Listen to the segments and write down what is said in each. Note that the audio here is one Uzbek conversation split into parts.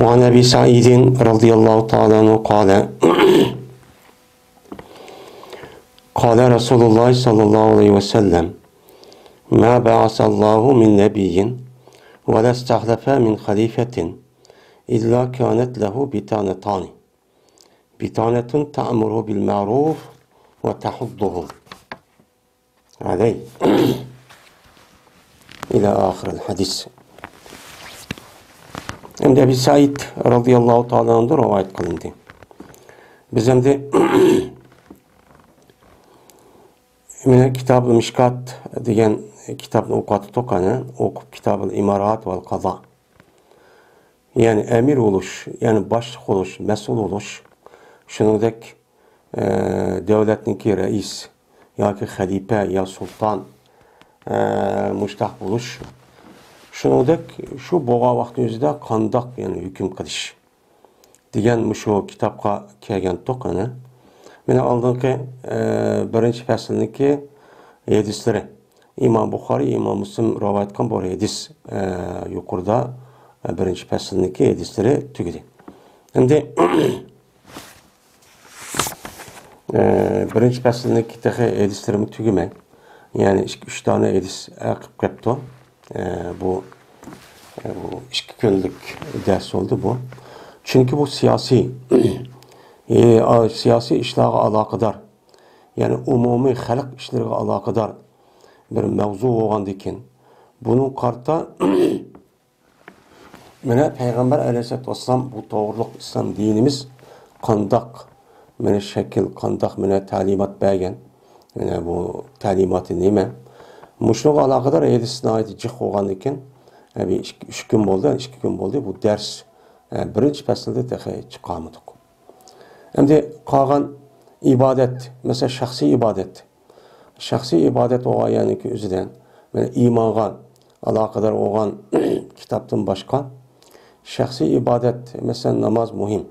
وعن أبي سعيد رضي الله تعالى عنه قال قال رسول الله صلى الله عليه وسلم ما بعث الله من نبي ولا استخلف من خليفة إلا كانت له بطانتان بطانة تأمره بالمعروف وتحضه عليه إلى آخر الحديث. Hem de Ebu Said radıyallahu ta'ala anh'da rivayet kılındı. Biz hem de Kitab-ı Mişkat degan kitobni o'qitib to'qani o'qib Kitab-ı İmarat vel Qaza. Yani emir oluş, yani başlık oluş, mesul oluş, shuningdek davlatniki rais yoki xalifa ya sultan mushtaq bo'lish, shuningdek shu bo'lgan vaqt o'zida qandoq yani hukm qilish degan shu kitobga kelgan to'qani. Meni oldingi birinchi faslniki hadislari İmam Buxoriy, İmam Muslim rivoyat qilgan bu hadis yuqorida birinchi faslniki hadislari tugadi. Endi birinchi faslniki hadislarimiz tugamay. Yani 2-3 tane hadis qilib ketdi. Bu 2 kunlik ders oldu bu. Çünkü bu siyasi işlerle alakadar, yani umumi halk işlerine alakadar bir mevzu olan diken, bunun kartta mene Peygamber Aleyhisselatü Vesselam bu doğruluk İslam dinimiz kandak mene şekil, kandak mene talimat bergen, yani bu talimatı neyme? Muşluğa alakadar hadisine ait cih olan diken, 3 gün oldu, 2 gün oldu bu ders birinci faslda texe çıkarmadık. Endi qolgan ibadet, mesela şahsi ibadet. Şahsi ibadet oğa yani ki özüden, yani imanğa alakadar olan kitaptan başka. Şahsi ibadet, mesela namaz muhim.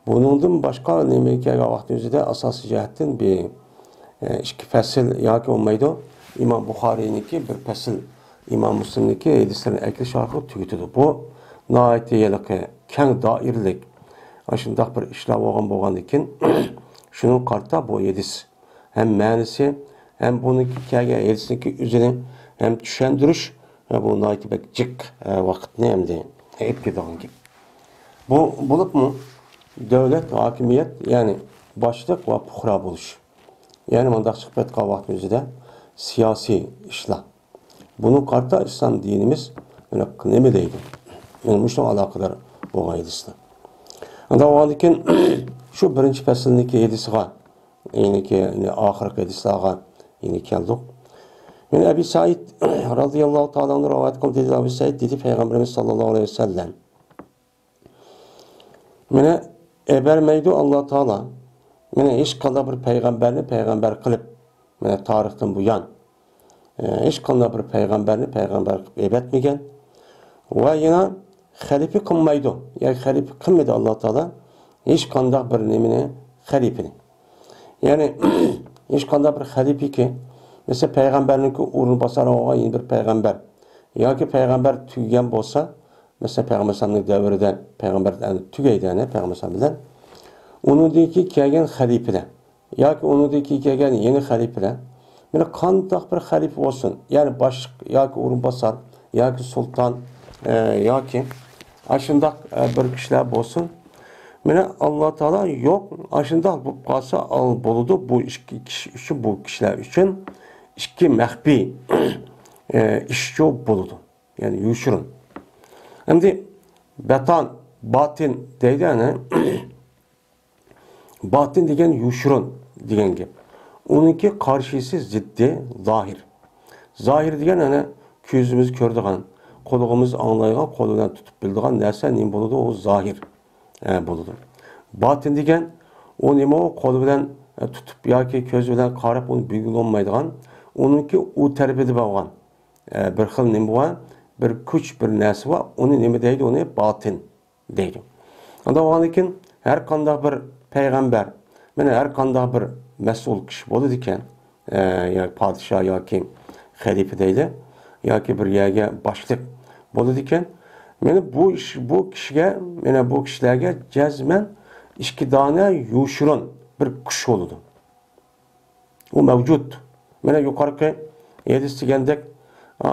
Bunundan başka nemekege vaxt özüde asası cihetten bir 2 fasil yoki olmaydı. İmam Buxoriy'niki bir fasil, İmam Müslim'niki hadislerin ekli şarkı tügütüdü. Bu nahayet yelik, keng dairlik, aşındaq bir işler olgan iken, şunun kartta bu hadis hem ma'nisi hem bununki kelgen hadisniki üzerine hem düşündürüş bu nahayet bek cik vaqtni hem de etkileyen gibi. Bu bulup mu devlet, hakimiyet yani başlık ve puhra buluş. Yani mandaq sohbet qavaqt özüde siyasi işler. Bunun kartta İslam dinimiz neme deydi? Yani müştəq alakadar o hadisler. Anda o halde şu birinci faslındaki hadisine, yani ki ahirki hadislerine yani geldik. Yani Ebu Said radıyallahu ta'ala anhu rivayet kıldı dedi. Ebu Said dedi Peygamberimiz sallallahu aleyhi ve sellem. Mene ebermeydi Allah Teala. Mene hiç kanda bir peygamber kılıp, mene tarihten bu yan. Hiç kanda bir peygamber kılıp ebetmegen. Ve yine halife kılmaydı. Yani halife kılmadı Allah Teala. Hiç kanda bir nemine halifeni. Yani hiç kanda bir halife ki, mesela peygamberin ki uğrunu basar oğa yeni bir peygamber. Ya ki peygamber tüygen bolsa, mesela Peygamber sallallahu devrinde peygamber tügeydi yani Peygamber sallallahu onun deki kelgen halifede. Ya ki onun deki kelgen yeni halifede. Yani kandak bir halife olsun. Yani baş ya ki uğrunu basar, ya ki sultan, ya ki aşındak bir kişiler olsun. Yani Allah Teala yok aşındak bu kalsa al buludu bu bu kişiler için iki mehbi işçi buludu. Yani yuşurun. Hem de betan, batin deydi yani batin degen yuşurun degen gibi. Onunki karşısı ziddi zahir. Zahir degen yani közümüz kördüğün, kolumuz anlayılan, kolundan tutup bildiğin nerse neyim buludu o zahir buludu. Batin degen o neyim o kolundan tutup ya ki köz bilen karıp onu bilgili olmaydıgan, onunki o terbiyede bağlan. Bir xil neyim bu bir kuch bir narsa var, onu nima deydi, onu batin deydi. Anda oğanlikin her kanda bir peygamber, mana her kanda bir mesul kishi bo'ladi ekan, ya podshoh yoki xalifa deydi, yoki bir yerga boshliq bo'ladi ekan, Meni bu kişilerge cezmen iki tane yuşurun bir kuş oludu. O mevcut. Mene yukarıki yedistigendek,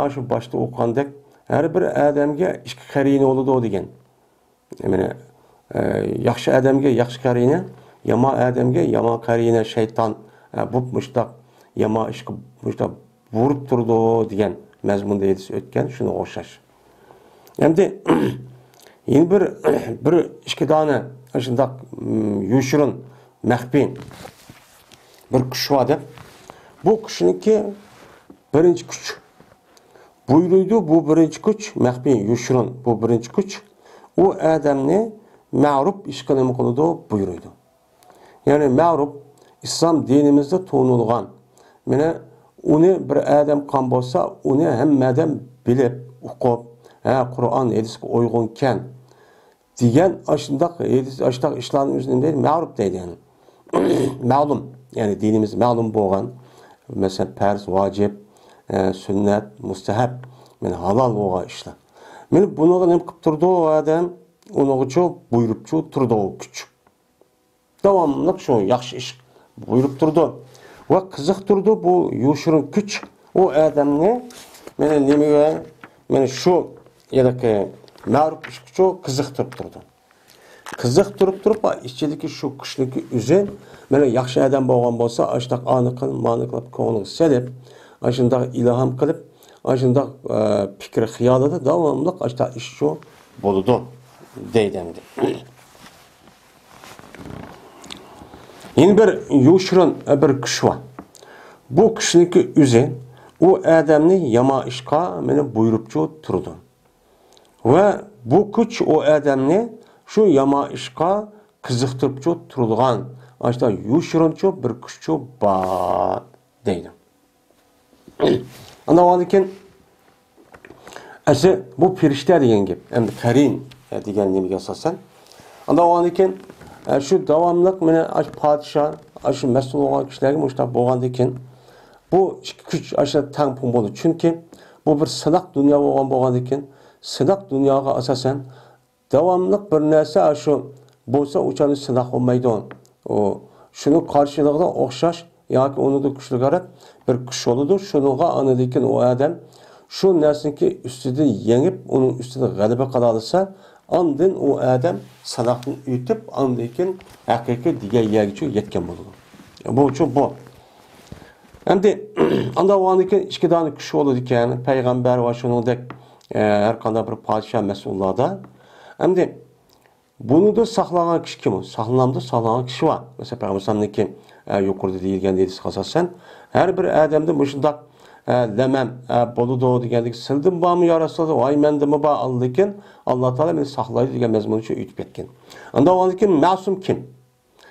şu başta okandek, her bir adamga iki karine oludu o degen. Mene yaxşı adamga yaxşı karine, yama adamga yama karine şeytan bupmuşdak, yama işki muşdak vurup turdu degen mezmunda yedisi ötken, şunu oşaş. Endi yeni bir iki tane aşındak yuşurun mehbi bir kuş var deb. Bu kuşunki birinci kuş. Buyruydu bu birinci kuş mehbi yuşurun bu birinci kuş. O adamni ma'ruf iş qilimi qiladi buyuruydu. Yani ma'ruf İslam dinimizde to'nilgan. Mana uni bir adam qan bo'lsa, uni hammadan bilib, o'qib, Qur'on hadisga uyg'unkan degan ashundaq ishlarning o'zini deydi, ma'ruf deydi yani. Ma'lum, yani dinimiz ma'lum bo'lgan, mesela farz, vacib, sünnet, mustahab, yani halal bo'lgan ishlar. Meni buni nima qilib turdi o adam, unuğucu buyrupçu turdu o kuch. Davamlıq şu yaxşı iş buyurup turdu. Ve kızıq turdu bu yuşurun kuch. O adamni meni nimaga, meni şu yadaki ma'ruf ish kuchu qiziqtirib turdi. Qiziqtirib turib, ichidagi shu qishniki o'zi mana yaxshi odam bo'lgan bo'lsa, ashtaq aniqil, ma'ni qilib ko'ngli selib, ashundaq ilhom qilib, ashundaq fikr xiyolida davomliq ashtaq ish shu bo'ladi deydi. Yeni bir yuşurun bir kuş var. Bu kişiniki o'zi o adamni yama ishqa meni buyurupçu turdi. Ve bu kuch o adamni şu yama ishqa qiziqtiribçu turgan, ashta yuşurunchu bir kuchchu bor deydi. Andavandikin bu firishta degan gap, endi qarin degan nimaga asosan. Andavandikin şu davamlıq meni podshoh, şu mas'ul bo'lgan kishilarga mushtaq bo'lgandikin bu kuch ashta tang pung bo'ldi. Chunki bu bir sınaq dunyo bo'lgandikin, sınaq dunyoga asosan davamlıq bir narsa şu bo'lsa o'chani sınaq olmaydi. O shuni qarshiligida o'xshash yoki uni da kuchliroq bir kuch bo'ladi. Shunga anadikin o adam şu narsaniki ustida yengib, uning ustida g'alaba qila olsa, andın o adam sanaqni ütüp andikin haqiqiy degan yerga yetgan bo'ladi. Bu uchun bu. Endi anda o'anikin ikki dona kuch bo'ladi ekan, payg'ambar va shuningdek har qanday bir podshoh mas'ullarda. Endi bunu da saqlagan kishi kim? Saqlagan kishi var. Mesela payg'ambarniki yuqorida deyilgan deydi asosan har bir odamda mushundaq lemem boludu degandik sildim barmı ya Resulullah vay mendimi ba aldıkin Allah Teala beni saklaydı degan mezmunu için ütüp etken. Anda aldıkin masum kim?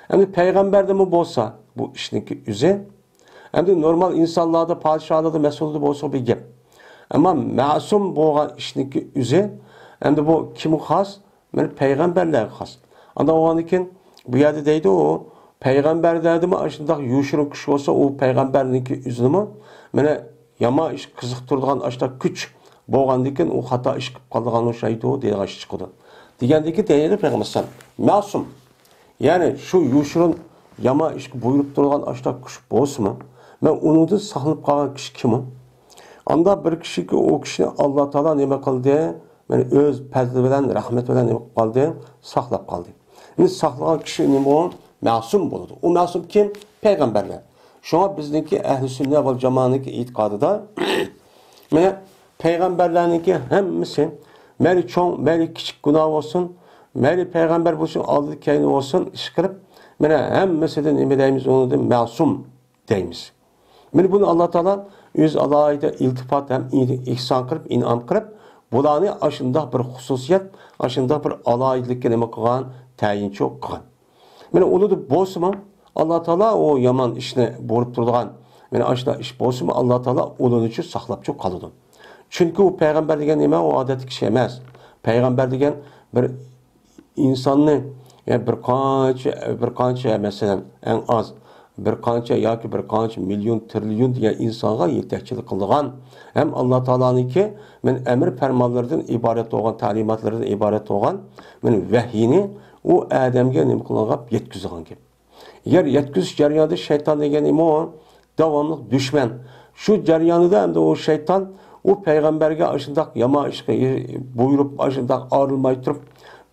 Hem de peygamberde mi bolsa bu işinki üze hem de normal insanlarda padişahlarda mesulda bolsa bir gap. Ama masum bolgan işinki üze hem de bu kim xas? Men peygamberler xas. Anda aldıkin bu yerde deydi o peygamberlerde mi aşındaq yuşurun kuş olsa o peygamberniki üzünü mü? Mene yama iş qiziqtirdigan ashta kuch bo'lgandikin u xato ish qilib qolgan o shaydi o degan chiqdi. Degandiki deydi payg'ambar masum. Yani şu yuşurun yama ish buyurup turgan ashta kuch bo'lsa-mı, men uningda saqlanib qolgan kishi kim? Anda bir kishiki o kishini Alloh taolo nima qildi? Meni o'z fazli bilan, rahmat bilan nima qildi? Saqlab qoldi. Endi saqlagan kishi nima? Masum bo'ladi. O masum kim? Peygamberler. Şuna bizdeki ehl-i sünnet ve cemaatindeki itikadıda peygamberlerinki hemmisi meri çoğ, meri küçük günah olsun, meri peygamber olsun, aldığı kayını olsun, iş kılıp hemmisi de ne deyimiz onu da masum deyimiz. Bunu Allah Teala öz alayda iltifat hem ihsan kılıp, inam kılıp, bulanı aşında bir hususiyet, aşında bir alaylık neme kılan, tayin çok kılan. Onu da bozma, Allah Teala o yaman işini borup durduğun, yani aşağıda iş bolsun mu Allah Teala onun için saklap çok kalıdı. Çünkü o peygamber degen neme o adet kişi emez. Peygamber degen bir insanın yani bir kança mesela en az bir qancha yoki bir qancha million trillion degan insonga yetakchilik qilgan ham Alloh taoloninki men amr farmonlaridan iborat bo'lgan ta'limotlardan iborat bo'lgan men vahyini u odamga nima qilgan yetkazgan gap. Agar yetkazish jarayonida shayton degan nima u davomli dushman. Shu jarayonida hamda o shayton u payg'ambarga ashundoq yomon ishga buyurib ashundoq orilmay turib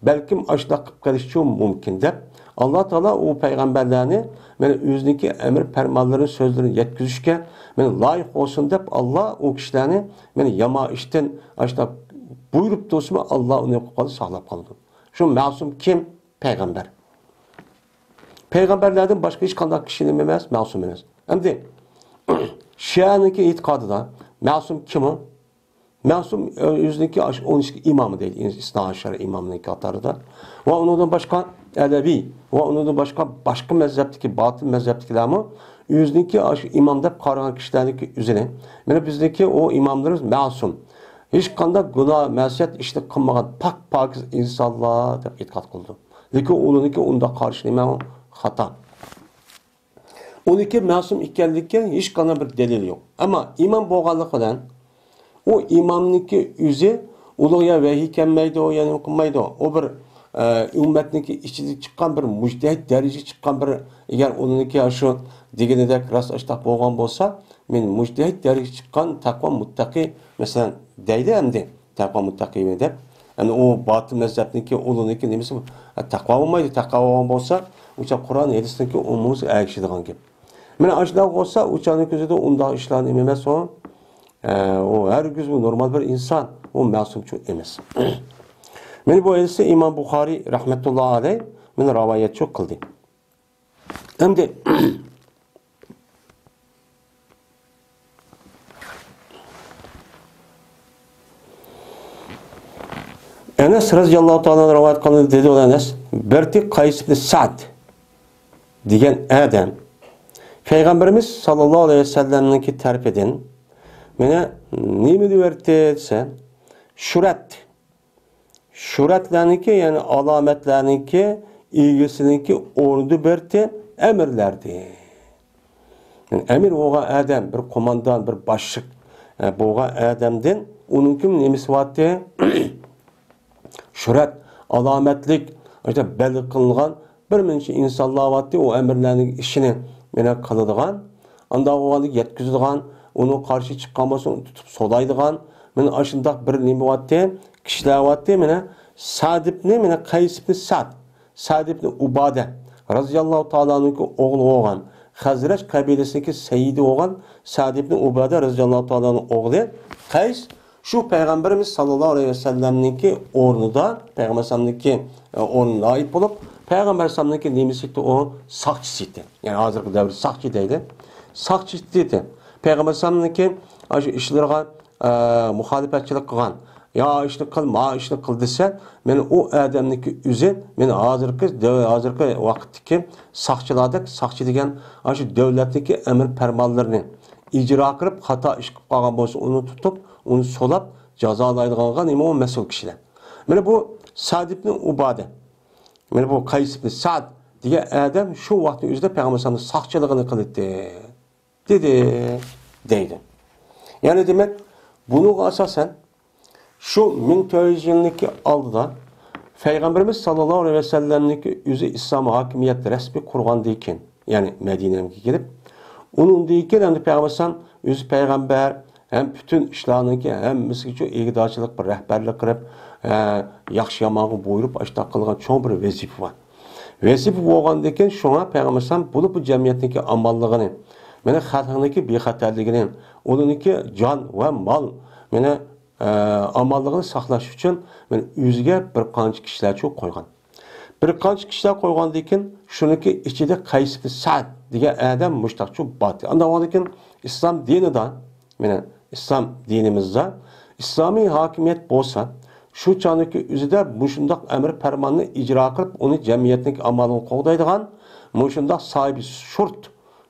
balkim ashundoq qilib qilishi mumkin deb Allah Teala o peygamberlerini men o'ziniki emir fermanlarını sözlerini yetkazishga men loyiq olsun deb Allah o kişilerini men yama ishdan ashta buyurup do'sma Allah uni qolib saqlab qoldi. Şu ma'sum kim? Peygamber. Peygamberlerden başka hiç qanday kishi emas, ma'sum emas. Endi Şia'nınki etiqadida ma'sum kim o? Ma'sum o'ziniki 12 imamı değil, İsna Aşara imamının qatarida. Ve ondan başka Ələvi ve ondan başka mezhepteki, batıl mezheptekilerimi o'ziniki imam deb qaragan kishilarniki üzerine. Mana bizdeki o imamlarımız ma'sum. Hiç qanday günah, ma'siyat ishni qilmagan pak-pokiz insonlar deb e'tiqod qildi. Lekin ularniki unda qarshi nima xato. Uniki ma'sum ekanligiga hech qanday bir dalil yo'q. Ammo imom bo'lganligidan o imamniki o'zi ularga vahiy kelmaydi, ya'ni o'qimaydi. O bir ümmetniki içinde çıkan bir müctehid derece çıkan bir eğer onunki şu degenedek rast açtak boğan bolsa men müctehid derece çıkan takva muttaki mesela deydi hem de takva muttaki mi dep yani o batı mezhepniki onunki nemesi takva olmaydı takva olgan bolsa uça Kur'an hadisdeki umumuz ayakşıdığan gibi. Men açdak olsa uçanın gözüde onda işlerin ememez o her gün bu normal bir insan o masumçu emez. Meni bu hadisi İmam Bukhari rahmetullahi aleyh meni rivayet çok kıldı. Hem de Enes radıyallahu ta'ala rivayet kıldı dedi o Enes. Berti Kays ibn Sa'd diyen adam Peygamberimiz sallallahu aleyhi ve sellem'ninki terp edin. Mene nimi diyordu ise Şuratlarınki yani alametlerinki ilgisininki ordu berti emirlerdi. Yani emir oğa adam bir komandan bir başlık boğa adamdan onun kim nemisi vardı? Şurat alametlik işte belli kılıngan bir minçe insanlar vardı o emirlerin işini mene kılıdığan anda oğanı yetkizdiğan onu karşı çıkan olsa onu tutup solaydıgan men aşındaq bir nemi vardı kişiler vardı mene Sa'd ibn mene Kays ibn Sa'd ibn Ubade radıyallahu ta'ala'nın oğlu olan Hazreç kabilesindeki seyidi olan Sa'd ibn Ubade radıyallahu ta'ala'nın oğlu Kays şu Peygamberimiz sallallahu aleyhi ve sellem'ninki ornuda Peygamber sallam'ninki ornuna ait olup Peygamber sallam'ninki nemisiydi o sakçısıydı. Yani hazırki devri sakçıdaydı. Sakçısıydı. Peygamber sallam'ninki işlerine muhalefetçilik kılan ya işini kıl, ma işini kıl dese men o adamniki üzün men hazırki vakitteki sakçıladık. Sakçı degen şu devletdeki emir fermanlarını icra kılıp hata iş kılıp kalgan bolsa onu tutup onu solap jazalaydigan nima o mesul kişiler. Men bu Sa'd ibn Ubade. Men bu Kays ibn Sa'd diye adam şu vaktin üzerinde Peygamber'in sakçılığını kıldı dedi. Yani demek bunu asasen şu 1400 yıllık aldıda Peygamberimiz sallallahu aleyhi ve sellem'ninki yüzü İslam hakimiyet resmi kurgan deyken yani Medine'ye gelip onun deyken hem de Peygamber'in yüzü peygamber hem bütün işlerindeki hem miskiço ilgidaçılık bir rehberlik kırıp yaxşı yamağı buyurup açta kılgan çoğun bir vazife var. Vazife olgan deyken şuna Peygamber'in bu cemiyetindeki amallığını mene halkındaki bexatarligini onunki can ve mal mene amallığını saklaş için men özüge bir qancha kişiler çok koygan. Bir qancha kişiler koygan deyken şununki içinde Kays ibn Sa'd degan adam müştaqçı batı. Anda deyken İslam dinida mene İslam dinimizde İslami hakimiyet bolsa şu çağdaki özüde muşundaq emir fermanını icra kılıp onu cemiyetindeki amalını qoğdaydigan muşundaq sahibi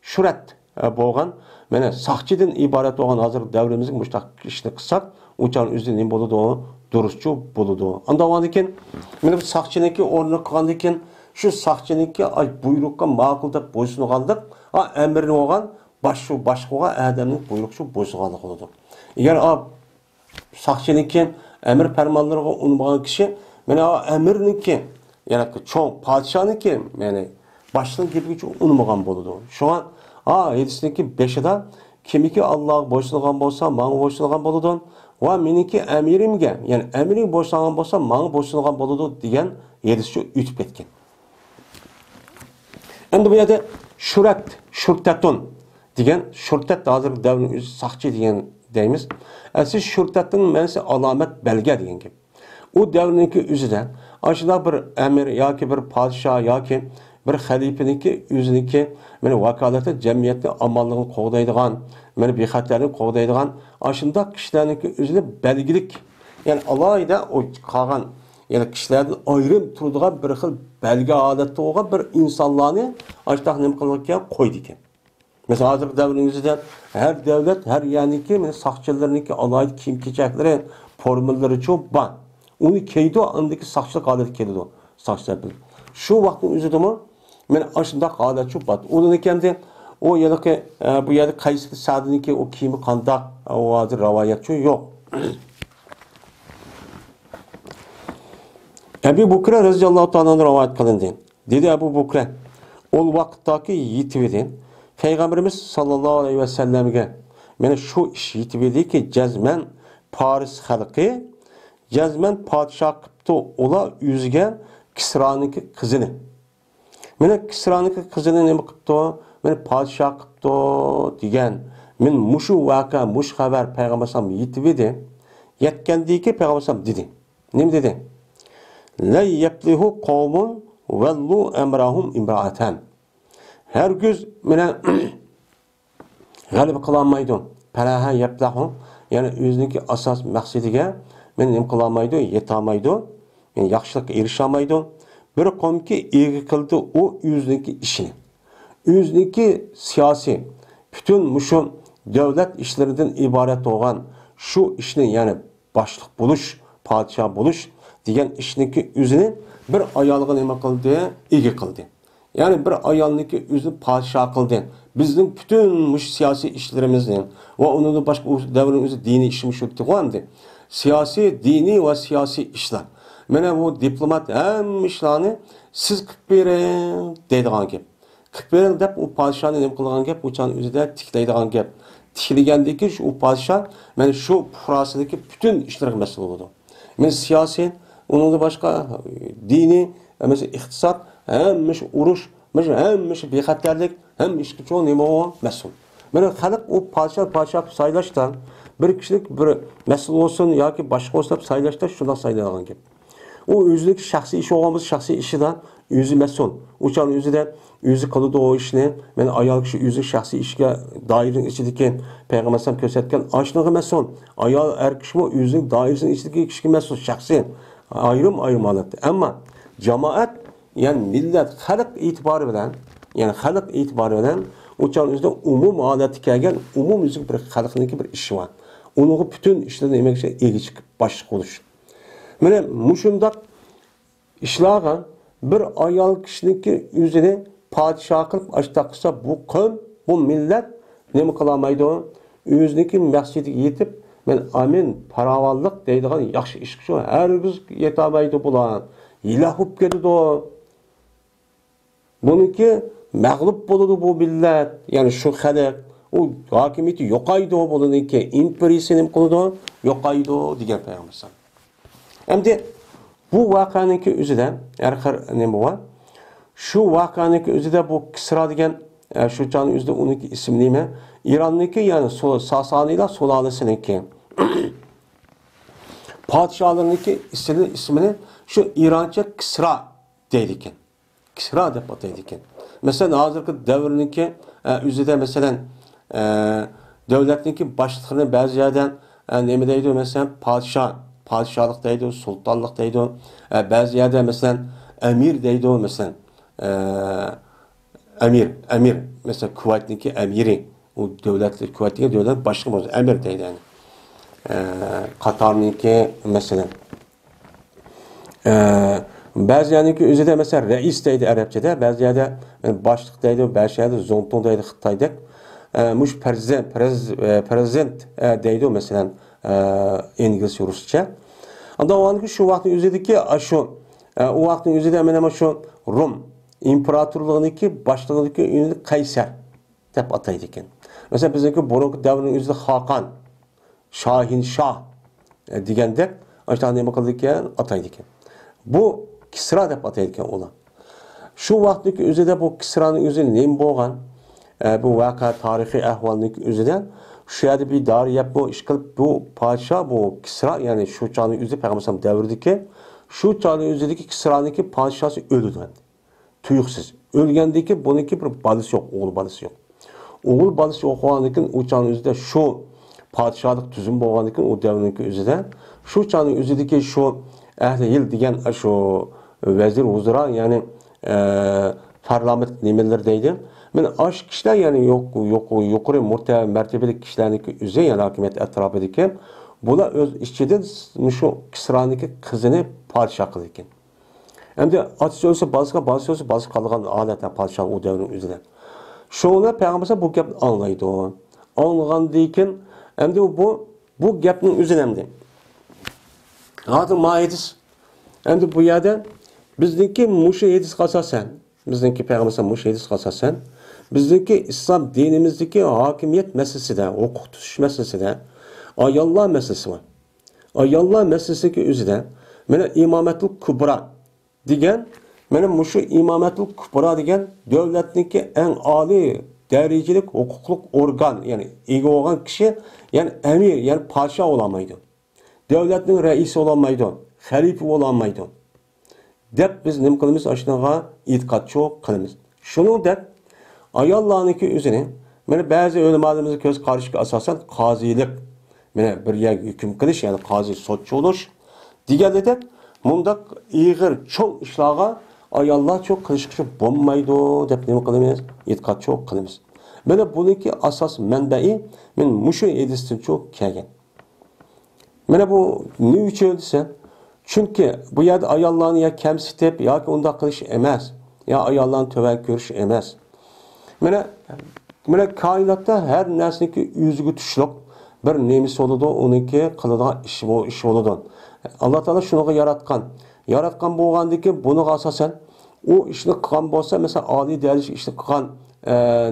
şurat bolgan mene sakçıdan ibaret olan hazır devrimizin muştaq işini kısak uçan üzerinde nima bo'ladi o durustçu bo'ladi. Anda o'g'andikin men bu saqchiniki o'rni qilgandikin shu saqchiniki buyruqqa ma'qul deb bo'ysungandik Ha emrini olgan başqa adamning buyruqçu bozğanlıq olur. Eğer saqçınınki emir fermanlarına uymagan kişi mana emirninki yani çoğ padişahınki yani başlığın gibi uymagan boludu. Şu an yedisinki 5'de kimiki Allah'a boysungan bolsa, mağa boysungan boludu. Va meniki emirimge yani emiring boysungan bolsa, mağa boysungan boludu degan yedisi ütüp ketken. Endi bu yerda şurtatun degan şurtat hozir davrning o'zi saqchi degan deymiz. Siz şurtatning ma'nosi alomat belga degan gap. U davrniki o'zida ashula bir amir yoki bir podshoh yoki bir xalifaniki o'ziniki mana vakolati jamiyatning amonligini qo'g'daydigan, mana bexatarlikni qo'g'daydigan ashunda kishilarniki o'zida belgilik, ya'ni alohida o qolgan yani kişilerden ayrım turduğu bir xil belge adette olan bir insanlarını açtaq nima qilgan qo'ydi ekan. Mesela hozirgi davringizda her devlet, her yaniki saqchilarniki alohida kiyim-kechaklari, formallari cho'p bor. Uni kiydi, andagi saqchilik holati keladi. Saqchilar bilan. Shu vaqtning o'zidami men ashundaq holat cho'p bor. Uning ekanda o yanaki bu yerda qaysi sadiniki o kiyimi qandaq o hozir rivoyat yo'q. Ebu Bekir radhiyallohu ta'ala rivoyat qilindi. Dedi Ebu Bekir, ol vaqtdagi yetib edi. Peygamberimiz sallallohu alayhi vasallamga mana shu ish yetib ediki, jazman Paris xalqi jazman podshoh qilibdi ular yuziga Kisroniki qizini. Mana Kisroniki qizini nima qilibdi? Mana podshoh qilibdi degan. Men mushu vaqa, mush xabar payg'ambarim yetib edi. Yetgandiki payg'ambarim dedi. Nima dedi? La yaflihu qawmun wallu amrahum imra'atan. Herkes mene g'alaba qilolmaydi. Paraha yaflahu yani o'ziniki asos maqsadiga men nima qilolmaydi, yetolmaydi. Yani yaxshilikka erisholmaydi. Bir qomki ega qildi u o'ziniki ishini. O'ziniki siyosiy bütün mushu davlat ishlaridan iborat bo'lgan shu ishni yani boshliq bo'lish, podshoh bo'lish degan ishniki o'zini bir ayolga nima qildi? Ega qildi. Yani bir ayolniki o'zini podshoh qildi. Bizning bütün siyosiy ishlarimizni va undan boshqa davrning o'zi diniy ishimiz shunday qo'yamdi. Siyosiy, diniy va siyosiy ishlar. Mana bu diplomat hamma ishlarni siz qilib bering deydigan gap. Qilib bering deb u podshohni nima qilgan gap, o'chani o'zida tiklaydigan gap. Tikilgandiki shu podshoh mana shu fuqarosidagi bütün ishlarga mas'ul bo'ladi. Men siyosiy onun başka dini, mesela iktisat, hem uruş, hem bexatarlik, hem işki çoğu neyme o mesul. Yani halk o padişah saylaştan bir kişilik bir mesul olsun ya ki başka olsun saylaştan şuna saylayan gibi. O özlük şahsi iş olmamız şahsi işiden yüzü mesul. Uçan yüzü de yüzü kalıdı o işini. Yani ayal kişi yüzü şahsi işe dairenin içindeki Peygamber'den gösterken açlığı mesul. Ayal er kişi o yüzün dairesinin içindeki kişi mesul şahsi. Ayrım alattı. Ama cemaat yani millet halk itibarı bilen yani halk itibarı bilen uçan yüzde umum aleti kelgen umum yüzük bir halkındaki bir işi var. Onun bütün işlerine yemek şey ilgi çıkıp başlık oluş. Böyle muşundak işlağa bir ayal kişinin yüzüne padişah kılıp açtaksa bu kavm, bu millet ne mi kılamaydı o? Yüzündeki məqsədi yetip men amin paravallık deydiğen yaxşı iş şu herkes yetamaydı bulan. İlah hop geldi o. Bununki mağlup buludu bu millet. Yani şu halk o hakimiyeti yokaydı o bununki imperiyasını kılıdı yokaydı o diye peygamber. Hem de bu vakanınki üzüden ne bu var? Şu vakanınki üzüde bu Kisra diyen şu canın üzüde onunki isim neyme? İran'ınki yani Sasani'yle Sulalesi'ninki. Padişahlarınki ismini şu İranca Kisra deydiken. Kisra deyip deydiken. Mesela hazırki devrinki üzüde mesela devletinki başlıklarını bazı yerden ne deydi mesela padişahlık deydi, sultanlık deydi. Bazı yerde mesela emir deydi mesela. Emir mesela kuvvetindeki emiri o devletler kuvvetindeki devlet başlığı bozdu. Emir deydi yani. Katar'ınki mesela Bazı yanınki özü de mesela reis deydi Arapçada, bazı yerde başlık deydi, bazı yerde zonton deydi Xitayda. Muş prezident deydi mesela İngilizce, Rusça. Anda o anki şu vaktin özüdeki şu o vaktin özüde hemen şu Rum imparatorluğundaki başlığındaki ünlü Kayser dep ataydı ekan. Mesela bizdeki burunki davrının özüde Hakan, Şahin Şah degende aşağı nima qildi ekan ataydı ekan. Bu Kisra dep ataydı ekan ular. Şu vaktdagi özüde bu Kisra'nın özü nima bo'lgan? Bu vaka tarihi ahvalının özüden şu yerde bir dar yap bu iş kılıp bu padişah bu Kisra yani şu çağın özü Peygamber devrideki şu çağın özüdeki Kisra'nınki padişahı öldü. Tuyuksuz. Ölgendeki bununki bir balası yok, oğul balası yok. Oğul balası yok olanıkin o çağın özüde şu padişahlık tüzüm boğanıkin o devrinki özüde şu çağın özüdeki şu ehli yıl diyen şu vezir huzura yani parlament nimelerdeydi. Men aş kişiler yani yukarı mertebeli kişilerdeki üzey yani hakimiyet etrafındaki buna öz işçiden şu Kisra'nınki kızını padişah kıldı ekan. Hem de açıkça olsa bazı kalıgan adeta padişah o devrin üzerine. Şoğuna Peygamber bu gapni anlaydı o. Anlagan deyken hem de bu gapning üzerine hem de. Hatır mahedis hem de bu yerde bizdeki muşu hedis kasasen bizdeki Peygamber muşu hedis kasasen bizdeki İslam dinimizdeki hakimiyet meselesi de, hukuk tutuş meselesi de, ayallah meselesi var. Ayallah meselesi üzerinde, mene İmametul Kubra degen, mene şu İmametul Kubra degen, devletindeki en âli derecelik hukukluk organ, yani ege olan kişi, yani emir, yani padişah olamaydı. Devletin reisi olamaydı, halife olamaydı. Dep biz ne kılımız aşınağa itikatçı kılımız. Şunu dep, ayallah'ınki üzerine, mene bazı ölümalarımızı göz karışık asasen kazilik, mene bir yer hüküm kılış, yani kazi sotçu oluş. Diğer de mundak iğir çok işlağa ayallah çok kılışıkçı bulmaydı, dep ne kılımız, itikatçı kılımız. Mene bununki asas menbe'i, men muşu edistin çok kelgen. Mene bu ne için öldüsen? Çünkü bu yerde ayallah'ını ya kemsitip, ya ki onda kılış emez, ya ayallah'ın tövel görüş emez. Mene kainatta her nesneki yüzügü tuşluk bir nemisi oludu, onunki kılıda iş oludu. Allah Teala şunu yaratkan. Yaratkan boğandaki bunu asasen o işini kılan bolsa mesela âli derece işini kılan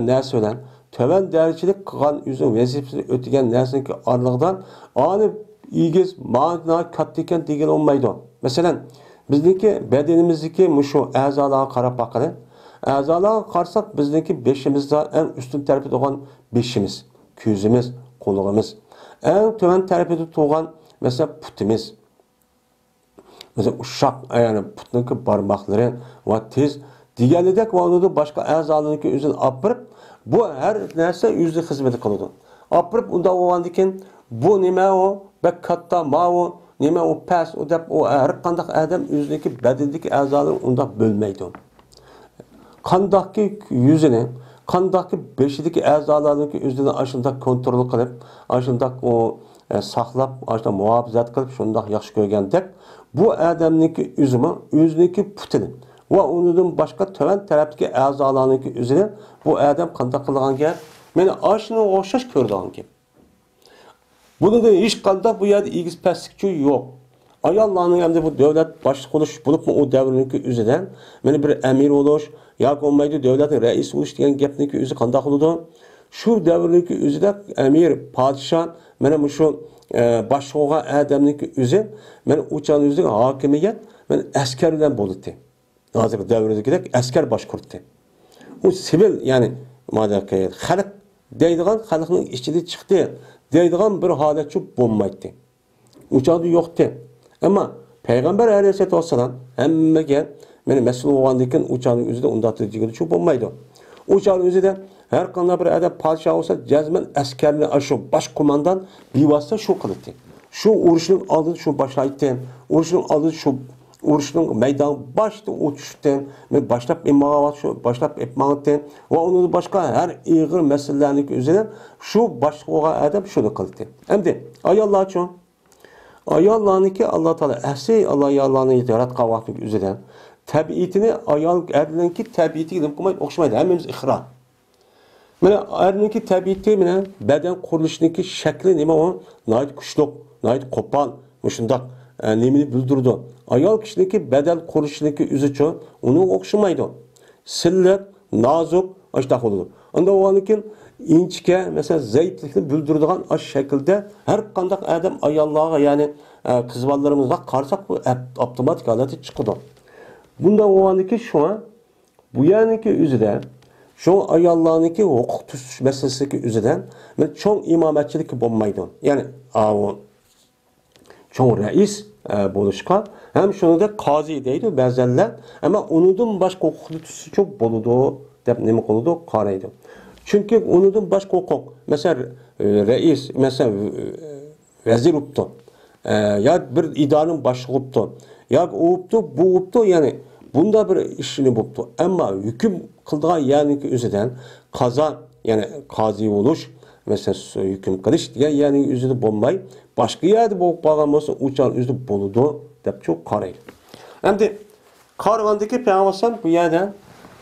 nerse ölen tövel derecelik kılan yüzün vazifesini ötegen nesneki arlıqdan ani igiz, mağına kattıyken degen olmaydı. Mesela bizdeki bedenimizdeki şu azalara karab bakın. Azalara karsak bizdeki beşimizde en üstün tarafı olan beşimiz, küzümüz, koluğumuz. En töven tarafı tuğan mesela putimiz. Mesela uşak yani putnunki barmakları ve tez diğerledek valıdı başka azalarınki üzerine apırıp bu her neyse yüzde hizmeti kılıdı. Apırıp onda olan diken bu nime o bek katta ma o nime o pes o dep o her kandak adam yüzdeki bedendeki azalarını onda bölmeydi. Kandaki yüzünü, kandaki beşideki azalarındaki yüzünü aşında kontrol kılıp, aşında o saklap, aşında muhafizat kılıp, şunda yaxşı görgendek, bu adamdaki yüzümü, yüzündeki putini ve onun başka töven taraftaki azalarındaki yüzünü bu adam kandak kılgan gel, beni aşını oşaş gördüğün gibi. Bunu da hiç kandak bu yerde ilgisi peslikçi yok. Ayallah'ın hem de bu devlet başlık oluş bulup mu o devrindeki üzerden, beni bir emir oluş, ya olmaydı devletin reis oluş diyen gepniki üzü kandak oludu. Şu devrindeki üzüde emir, padişah, benim şu başlığa adamdaki üzü, benim uçağın üzüdeki hakimiyet, benim askerden buludu. Hazır devrindeki asker başkurdu. O sivil yani madem halk deydiğin halkın içinde çıktı. Deydiğin bir haletçi bulmaydı. Uçağı yoktu. Ama Peygamber Aleyhisselatü Vesselam hemmege meni mesul olgandikin uçağın üzerinde undatıcı çok bulmaydı. Uçağın üzerinde her kanlı bir adam padişah olsa cezmen askerini aşı baş kumandan bir vasıta şu kılıdı. Şu uğraşının aldığı şu başlaydı. Uğraşının aldığı şu uğraşının meydan başta uçuştu. Ve başlayıp immağa şu başlayıp etmağıttı. Ve onun başka her iğir meselelerini üzerine şu başlığa adam şunu kılıdı. Hem de ay Allah için Ayollarniki Allah Teala asli Allah ayollarni yaratgan vaqtning o'zida tabiatini ayol erlarniki tabiatiga nima qilmaydi, o'xshamaydi. Hammamiz ixro. Mana erlarniki tabiati bilan badan qurilishniki shakli nima u? Nihoyat kuchliq, nihoyat qo'pol, shundoq nimani bildirdi. Ayol kishiniki badan qurilishniki o'zicha uni o'xshamaydi. Silliq, nozik, ashta bo'ladi. Unda o'g'aniki inchga, mesela zaiflikni bildiradigan aş şekilde her qanday adam ayollarga, yani qiz bolalarımızga qarsak bu avtomatik holati chiqadi. Bunda o'g'aniki şu an bu yaniki o'zida şu ayollarniki huquq tutish masalasiki o'zidan cho'ng imomatchilik bo'lmaydi. Ya'ni cho'ng rais bo'lishqa ham shuningdek qozi deydi ba'zanlar, ammo unidan boshqa huquqni tutishi cho'p bo'ladi deb nima qiladi, qaraydi. Çünkü onundan başka hukuk, mesela reis, mesela vezir uptu, ya bir idarenin başlığı uptu, ya o uptu, bu uptu, yani bunda bir işini uptu. Ama hüküm kıldığı yani ki üzerinden kaza, yani kazi oluş, mesela hüküm kılış diye yani üzerinde bombay, başka yerde bu bağlam olsa uçan üzerinde buludu, deyip çok karaydı. Hem de Karvandaki Peygamber bu yerden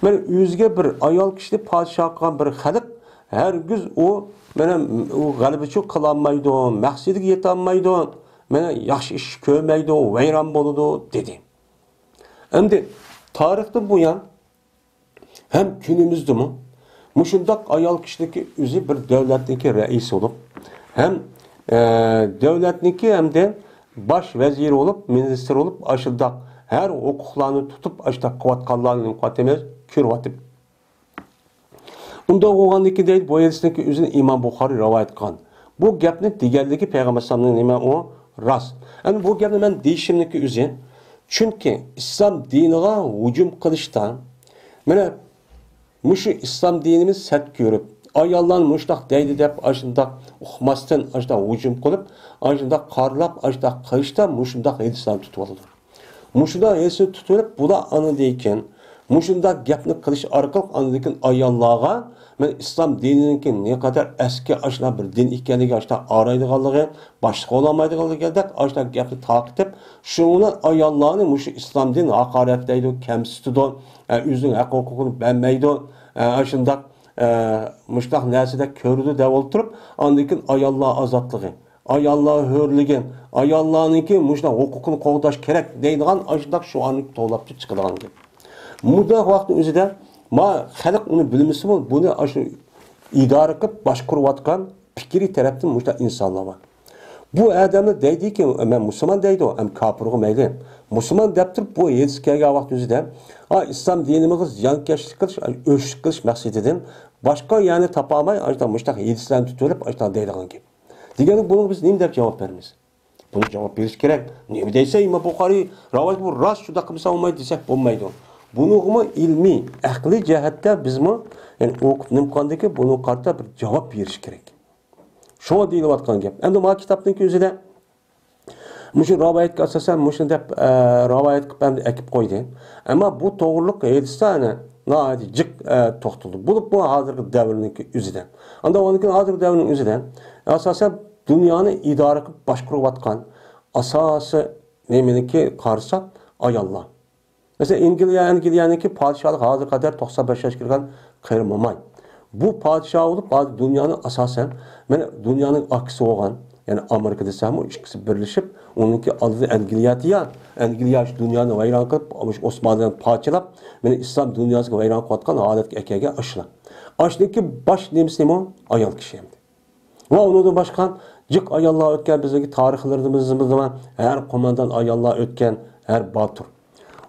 men o'ziga bir ayol kishini podshoh qilgan bir xalq hargiz u meni u g'alabachi qila olmaydi, maqsadiga yeta olmaydi, meni yaxshi ish ko'rmaydi, vayron bo'ladi dedi. Endi tarixda bu yan hem günimizdimi mushundoq ayol kishiniki o'zi bir davlatniki rais bo'lib, hem davlatniki hamda bosh vazir bo'lib, ministr bo'lib, ashundoq her huquqlarni tutib, ashta qilayotganlarning qatemiz ko'ryapti. Unda o'g'andiki deydi, bu hadisdagi o'zini Imom Buxoriy rivoyat qilgan. Bu gapni deganligi Payg'ambar sollallohu nima u rost. Endi bu gapni men deyishimniki o'zi, chunki islom diniga hujum qilishdan, mana mushu islom dinimiz sat ko'rib, ayollar mushtaq deydi deb ashundoq uqmasdan ashundoq hujum qilib, ashundoq qarlab, ashundoq qilishdan mushundoq hadislarni tutib oladi. Mushunda hadisni tutib, bu da ana deyken, mushunda gapni qilish orqali andikin ayollarga men islom dinininki ne kadar eski aşna bir din ekanligi aşna araydiganligi, boshqa olamaydiganligi deb aşna gapni taqib, shuni ayollarni mushu islom din haqoratlaydi, kamsitadi, o'zining huquqini bermaydi, ashunda mushtaq narsada ko'rdi deb o'ltirib, andikin ayollar ozotligi, ayollar hurligi, ayollarniki mushu huquqini qo'llash kerak deydigan ashunda shu anni to'lab chiqadigan gap. Muda vaqt o'zida ma xalq uni bilmasa buni shu idora qilib boshqarayotgan fikri tarafdan mushta insonlar bor. Bu odamni deydiki, men musulmon deydi, ham kofirga mayli. Musulmon deb turib bu yetib kelgan vaqt o'zida islom dinimiz ziyonkashlik qilish, o'shlik qilish maqsadidan boshqa yani topolmay ashta mushta yetishlarni tutib ashta deydigan gap. Degani buni biz nima deb javob beramiz? Buni javob berish kerak. Nima deysa Imom Buxoriy rivoyat bu rost shunda qilsa olmaydi desak bo'lmaydi. Bunu ilmi, akli cihatte biz mi? Yani okup nimkandaki bunu karta bir cevap veriş gerek. Şuna değil vatkan gap. Hem de ma kitaptaki özüde muşu ravayetki asasen muşun dep ravayetki ben de ekip koydu. Ama bu doğruluk hedistane naadi cık toxtuldu. Bulup bu hazırki devrindeki özüden. Anda onunki hazırki devrinin özüden asasen dünyanı idare kıp başkuru vatkan asası neminiki karsa ayallah. Mesela İngilizce'ninki padişahlık hazır kadar 95 yaş kirgan kırmamay. Bu padişah olup dünyanın asasen, dünyanın aksi olan, yani Amerika desem o ikisi birleşip, onunki adı Engiliyatiya, Engiliyaş dünyanı vayran kılıp, Osmanlı'dan padişahlap, İslam dünyasını vayran kılatkan adet ekege aşıla. Aşındaki baş nemisi ne mi? Ayal kişiyemdi. Ve ondan başkan, cık ayallah ötken bizdeki tarihlerimizde her komandan ayallah ötken, her batur.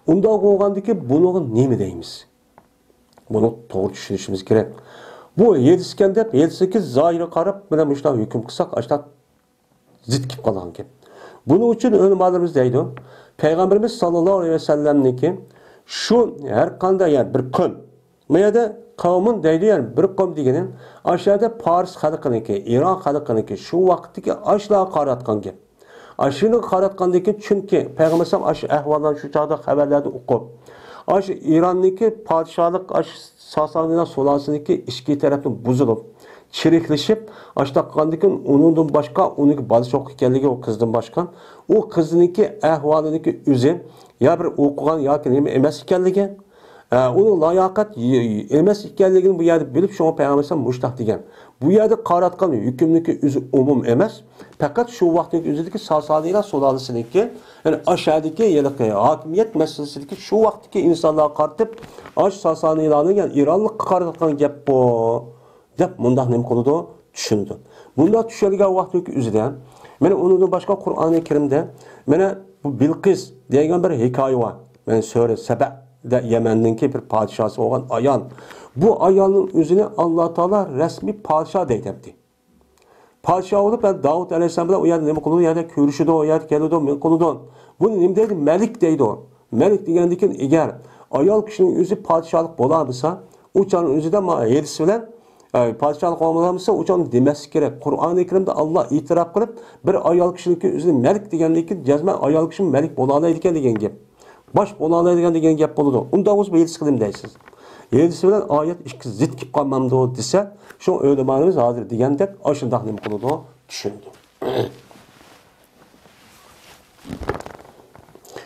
Unda olgandaki bunu nemi deyimiz? Bunu doğru düşünüşümüz gerek. Bu yedisken de 7-8 zahiri qarab bilen müştah hüküm kısak açta zitkip kalan ki. Bunun için önümlerimiz deydi. Peygamberimiz sallallahu aleyhi ve sellem'niki şu her kanda yani bir kun. Meyada kavmin deydi yani bir kavm degenin aşağıda Paris halkınınki, İran halkınınki şu vakitteki aşağı qaratkan ki. Aşını qaratqandaki çünkü Peygamber sallam aşı ahvaldan şu çağda haberlerde okup İran'daki padişahlık Sasani'den Solası'ndaki işki tarafından bozulup chiriklashib, ashtaqandikin undan boshqa, uning balasi yo'q ekanligi o qizdan boshqa, o qizniki ahvoliniki o'zi ya bir o'qigan yoki nima emas ekanligi, uning layoqat emas ekanligini bu yerda bilib, shunga payg'ambar mushtaq degan. Bu yerda qaratgan hukmniki o'zi umum emas, faqat shu vaqtning o'zidagi Sasanilar sulolasiniki, ya'ni ashadiki yiliqi hokimiyat masalasidagi shu vaqtdagi insonlarga qaratib, Sasanilarning, ya'ni Ironlikqa qaratgan gap bu deb mundaq nima qildi, tushundi. Bunda tushirgan vaqtdagi o'zida, mana undan boshqa Qur'oni Karimda mana bu Bilqis degan bir hikoya bor. Men sura Saba da Yemen'deki bir padişahı olan ayan. Bu ayanın özünü Allah Teala resmi padişah deydi. Padişah olup ben Davut Aleyhisselam bilen o yerde ne kıldı, yerde körüşüdü, o yerde geldi, o kıldı. Bunu ne deydi? Melik deydi o. Melik degendikin eğer ayal kişinin özü padişahlık bolamısa, uçanın özü de yerisi bilen padişahlık olmamışsa uçanın demesi gerek. Kur'an-ı Kerim'de Allah itiraf kılıp bir ayal kişinin özü melik degendikin cezme ayal kişinin melik bolamıyken degen gibi. Baş bolanlaydigan degan gap bo'ladi. Unda o'z belgisi qilim deysiz. Yerisi bilan oyat ikki zid kelib qolmamdi desa, shu o'limanimiz hozir degandek ashundaq nima qiladi, tushundi.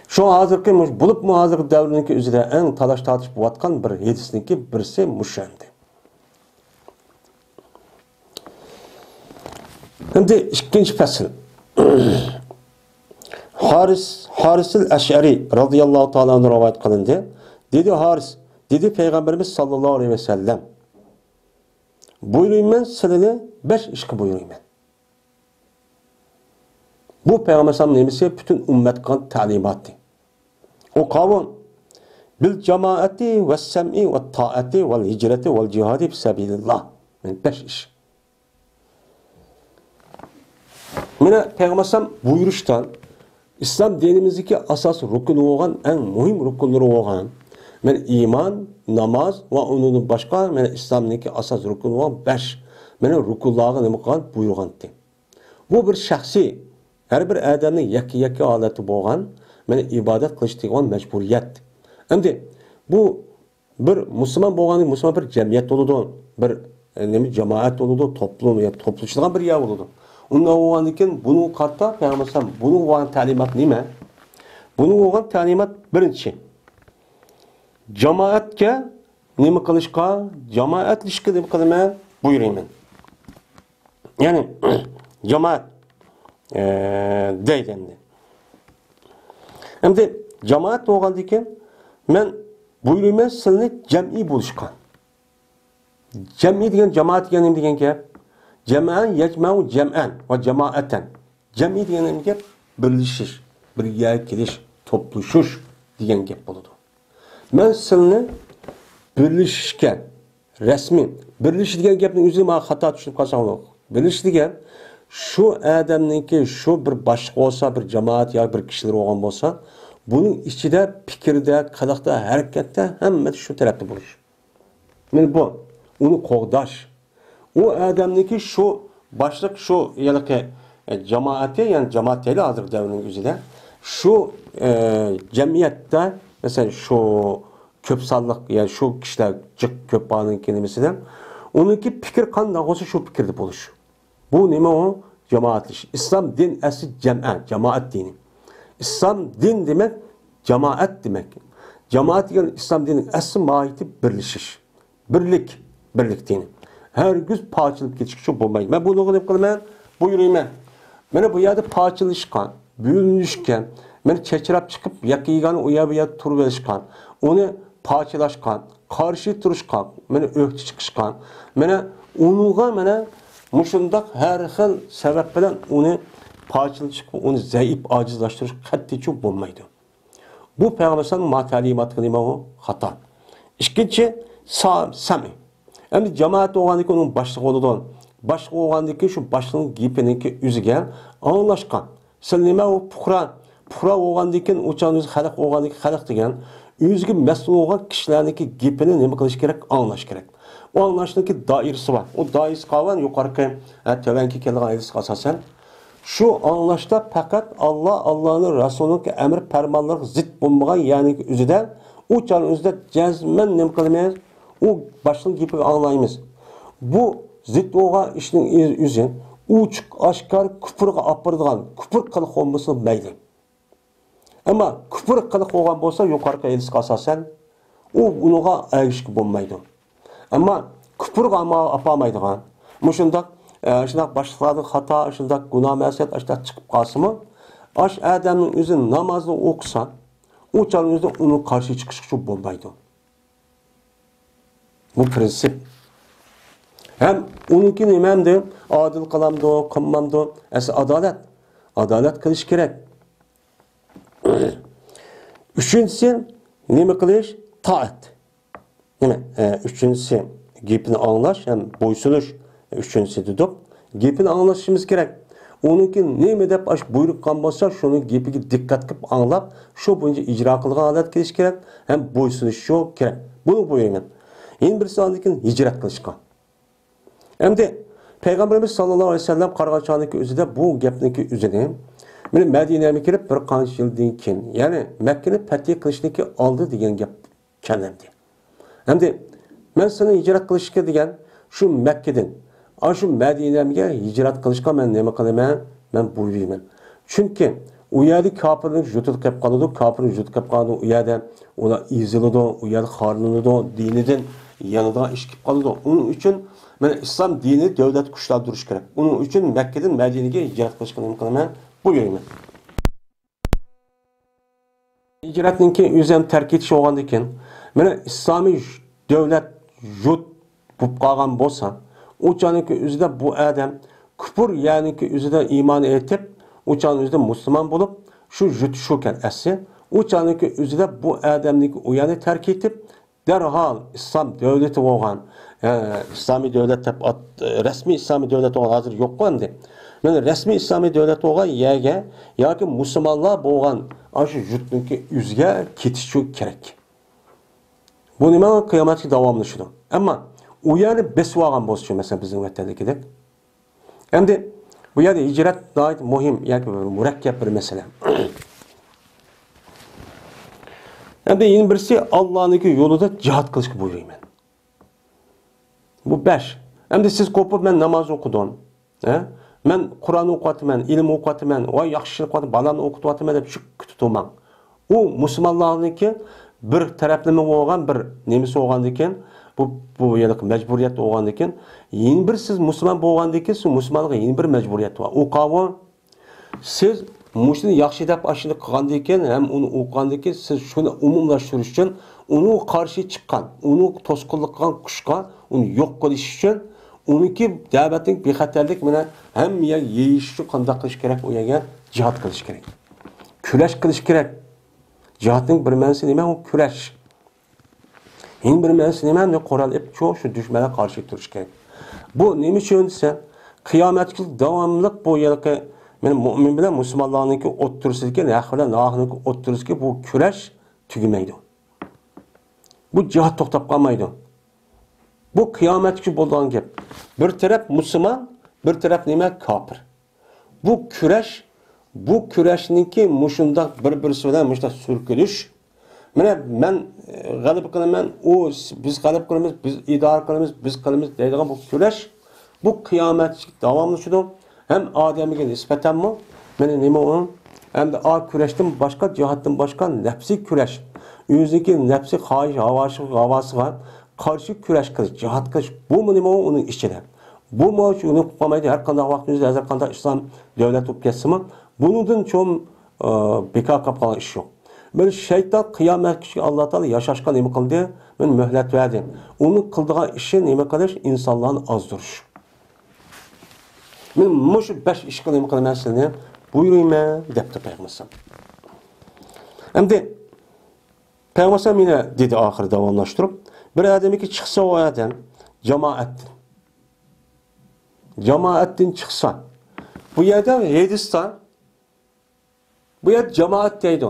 Shu hozirgi bo'lib hozirgi davrdagi o'zida eng talash tortish bo'layotgan bir hadisniki birisi mushandi. Endi ikkinchi fasl. Harisil Eş'ari radıyallahu ta'ala anhu rivayet kılındı. Dedi Haris, dedi Peygamberimiz sallallahu aleyhi ve sellem, buyurayım ben sizlere 5 işki buyurayım ben. Bu Peygamber sallallahu aleyhi ve sellem bütün ümmet kan talimatı. O kavun bil cemaati ve sem'i ve taati ve hicreti ve cihadi fi sabilillah. Yani 5 iş. Mine Peygamber sallallahu buyuruştan İslam dinimizdeki asas rukunu olan en mühim rukunları olan iman, namaz ve onun başka İslam'daki asas rukunu olan 5 rukunlarına ne kadar buyurgandı. Bu bir şahsi her bir adamın yaki aleti boğan ibadet kılıştığı mecburiyet. Şimdi bu bir Müslüman boğanı Müslüman bir cemiyet oludu, bir cemaat oludu, toplum ya toplulukçudan bir yer oludu. Ondan oğandikin bunu kartta Peygamber bunun oğan talimat nime? Bunun oğan talimat birinci. Cemaatke nime kılışka, cemaat ilişki nime kılma buyurayım ben. Yani cemaat deydendi. Hem de cemaat oğandikin ben buyurayım ben sizini cem'i buluşkan. Cem'i diyen cemaat diyen diyen ki Cem'an yecma'u cem'an ve cemaatan. Cem'i diyen gap birleşiş, bir yer keliş, topluşuş diyen gap buludu. Men sizini birleşişken, resmi, birleşiş diyen gapning o'zi men xato tushunib qolsam yo'q. Birleşiş degan şu adamniki şu bir boshliq bo'lsa, bir jamoat yoki bir kishilar bo'lgan bo'lsa, buning ichida fikrda, qiliqda, harakatda hamma shu tarafda bo'lish. Men bu uni qo'g'dash. O adamdaki şu başlık şu yılki cemaati yani cemaatleri hazır devrinin üzerinde şu cemiyette mesela şu köpsallık yani şu kişiler cık köpağının kelimesinden onunki fikir kandak olsa şu fikirde buluş. Bu ne o? Cemaat işi. İslam din asli cemaat dini. İslam din demek cemaat demek. Cemaat yani İslam dinin asli mahiyeti birleşiş. Birlik dini. Her gün parçalıp geçişi bulmayın. Ben bunu ne kılmam? Buyurayım ben. Bana bu yerde parçalışkan, bölünüşken, beni çeçirap çıkıp yakıygan uya turvelişkan, onu parçalaşkan, karşı turuşkan, beni öhtü çıkışkan, bana onuğa bana muşundak her hıl sebep bilen onu parçalışıp onu zayıf acizlaştırış kattiçi bulmaydı. Bu Peygamber'in matalimat kılma o hata. İkinci sami. Hem cemaat oğandaki onun başlığı oludan, başlığı oğandaki şu başlığın gipeninki üzüge anlaşkan. Sillime o pukra oğandaki uçağın üzü halak oğandaki halak degen, üzüge mesul oğan kişilerdeki gipini ne kılış gerek, anlaş gerek. O anlaştaki dairesi var. O dairesi kalan yukarıki, tevenki kelgan ayrısı asasen. Şu anlaşta fakat Allah'ın Resulü'nün emir fermanları zıt bulmagan yani üzüde, uçağın üzüde cezmen ne kılmayız? O başlık gibi anlayımız. Bu zid bo'lgan ishning o'zi uchiq oshkor kufrga olib boradigan kufr qiliq bo'lmasa mayli. Ammo kufr qiliq bo'lgan bo'lsa yuqorgi hadisga asosan u unga erishib bo'lmaydi. Ammo kufrga olib olmaydigan, shundoq boshqalarning xato, shundoq gunoh ma'siyat chiqib qolsa-mu, ash odamning o'zi namozni o'qisa, u chog'da uni qarshi chiqish uchun bo'lmaydi. Bu prinsip. Hem onunki nimamdi? Adil kılamdı, kılmamdı. Adalet. Adalet kılış gerek. Üçüncüsü, nime kılış? Taat. Üçüncüsü, gepini anlaş, hem boysunuş. Üçüncüsü dedik. Gepini anlaşımız gerek. Onunki nime dep aş buyruk kalmasa, şunun gepini dikkat kılıp anlap, şu boyunca icra kılgan adet kılış gerek, hem boysunuş şu gerek. Bunu buyurayım. Yeni bir saniyekin hicret kılışkan. Hem de Peygamberimiz sallallahu aleyhi ve sellem Qarag'acha'nınki özüde bu gapniki özüne Medine'ye kirip bir qancha yıldan keyin, yani Mekke'ni fetih qilishni aldı degan gap kelimdi. Hem de men seni hicret qilishga degan şu Mekke'den, şu Medine'ye hicret qilishga men nima qilaman? Men buyurayman. Çünkü u yerda kafirlik jutib qolib qoladi, kafirlik jutib qolib qoladi, u yerda ular iziladi, u yerda xorlanadi, dinidan yanida ish qilib qoladi. Onun uchun İslam dini devlet kuşlar duruş gerek. Onun için Mekke'den Medine'ye hicret kılışkını imkanı buyurayım. Hicretninki üzerine terk etişi oğandayken, İslami devlet jut bulup kalgan bolsa, o canınki üzerinde bu adam küfür yani ki üzerinde iman etip, o canın üzerinde Müslüman bulup, şu jut şuken esi, o canınki üzerinde bu adamınki uyanı terk etip, derhal İslam devleti olgan, İslami devlet resmi İslami devlet olan hazır yok mu hem? Yani resmi İslami devlet olan yege ya ki Müslümanlar boğan aşı yurtdaki yüzge ketişi gerek. Bu nime kıyametki davamlaşıdır. Ama o yani besvagan bozuşu mesela bizim vatandakilik. Hem de bu yerde hicret daha mühim yani mürekkep bir mesele. Hem de yeni birisi Allah'ın yolunda cihat kılışkı buyurayım ben. Bu 5. Hem de siz kopup ben namaz okudum. Ben Kur'an okuyatımen, ilim okuyatımen, o yaxşılık okuyatımen, balamı okuyatımen hep şu tutumam. O Müslümanların ki bir taraflama olgan, bir nemisi olgandiken, bu yani mecburiyet olgandiken, yeni bir siz Müslüman olgandiken, siz Müslümanlığa yeni bir mecburiyet var. O kavga siz Müslümanı yaxşı dep aşını kılgandiken, hem onu okugandiken, siz şunu umumlaştırış için, onu karşı çıkan, onu toskuluk kılan kuşka, onu yok kılış için, onunki davetin bir xatarlik mene hem ya yeyişçi qanday qilish kerak, o yerga cihat qilish kerak. Kurash qilish kerak. Cihatning bir ma'nosi nima? O kurash. Eng bir ma'nosi nima? Ne Qur'on ip shu dushmanga qarshi turish kerak. Bu nima uchun desa, qiyomatga davomli bu yerga men mu'min bilan musulmonlarniki o'ttirisiga, haq bilan nohaqniki o'ttirisiga bu kurash tugamaydi. Bu cihat to'xtab qolmaydi. Bu kıyametçi bo'lgan gap. Bir taraf Müslüman, bir taraf nima? Kafir. Bu kurashninki mushunda bir-birisi bilan mushunda surkilish. Mana men g'alaba qilaman, biz g'alaba qilamiz, biz idora qilamiz, biz qilamiz deydigan bu kurash, bu qiyomatchilik davomlashadi. Hem odamga nisbatanmi, mana nima u? Hem de kurashdan boshqa, jihatdan boshqa nafsiy kurash. O'ziki nafsiy xohish, havosiga karşı kurash qilish, cihat qilish, bu nima onun ichida. Bu mo'sh uni qolmaydi, har qanday vaqtimizda har qanday islom davlat bo'lib ketsimi, bundan cho'm bekor qolib qolgan ish yo'q. Bir shayton qiyomatga Alloh taolo yashashga nima qildi? Men muhlat berdi. Uni qildigan ishi nima qilish? Insonlarni ozdirish. Men mush 5 ishga nima qilaman sizlarni buyurayman debdi Payg'ambar. Endi Payg'ambar meni dedi oxir davomlashtirib, bir adamki çıksa o adam cemaatten çıksa bu yerden Hindistan bu yer cemaat deydi.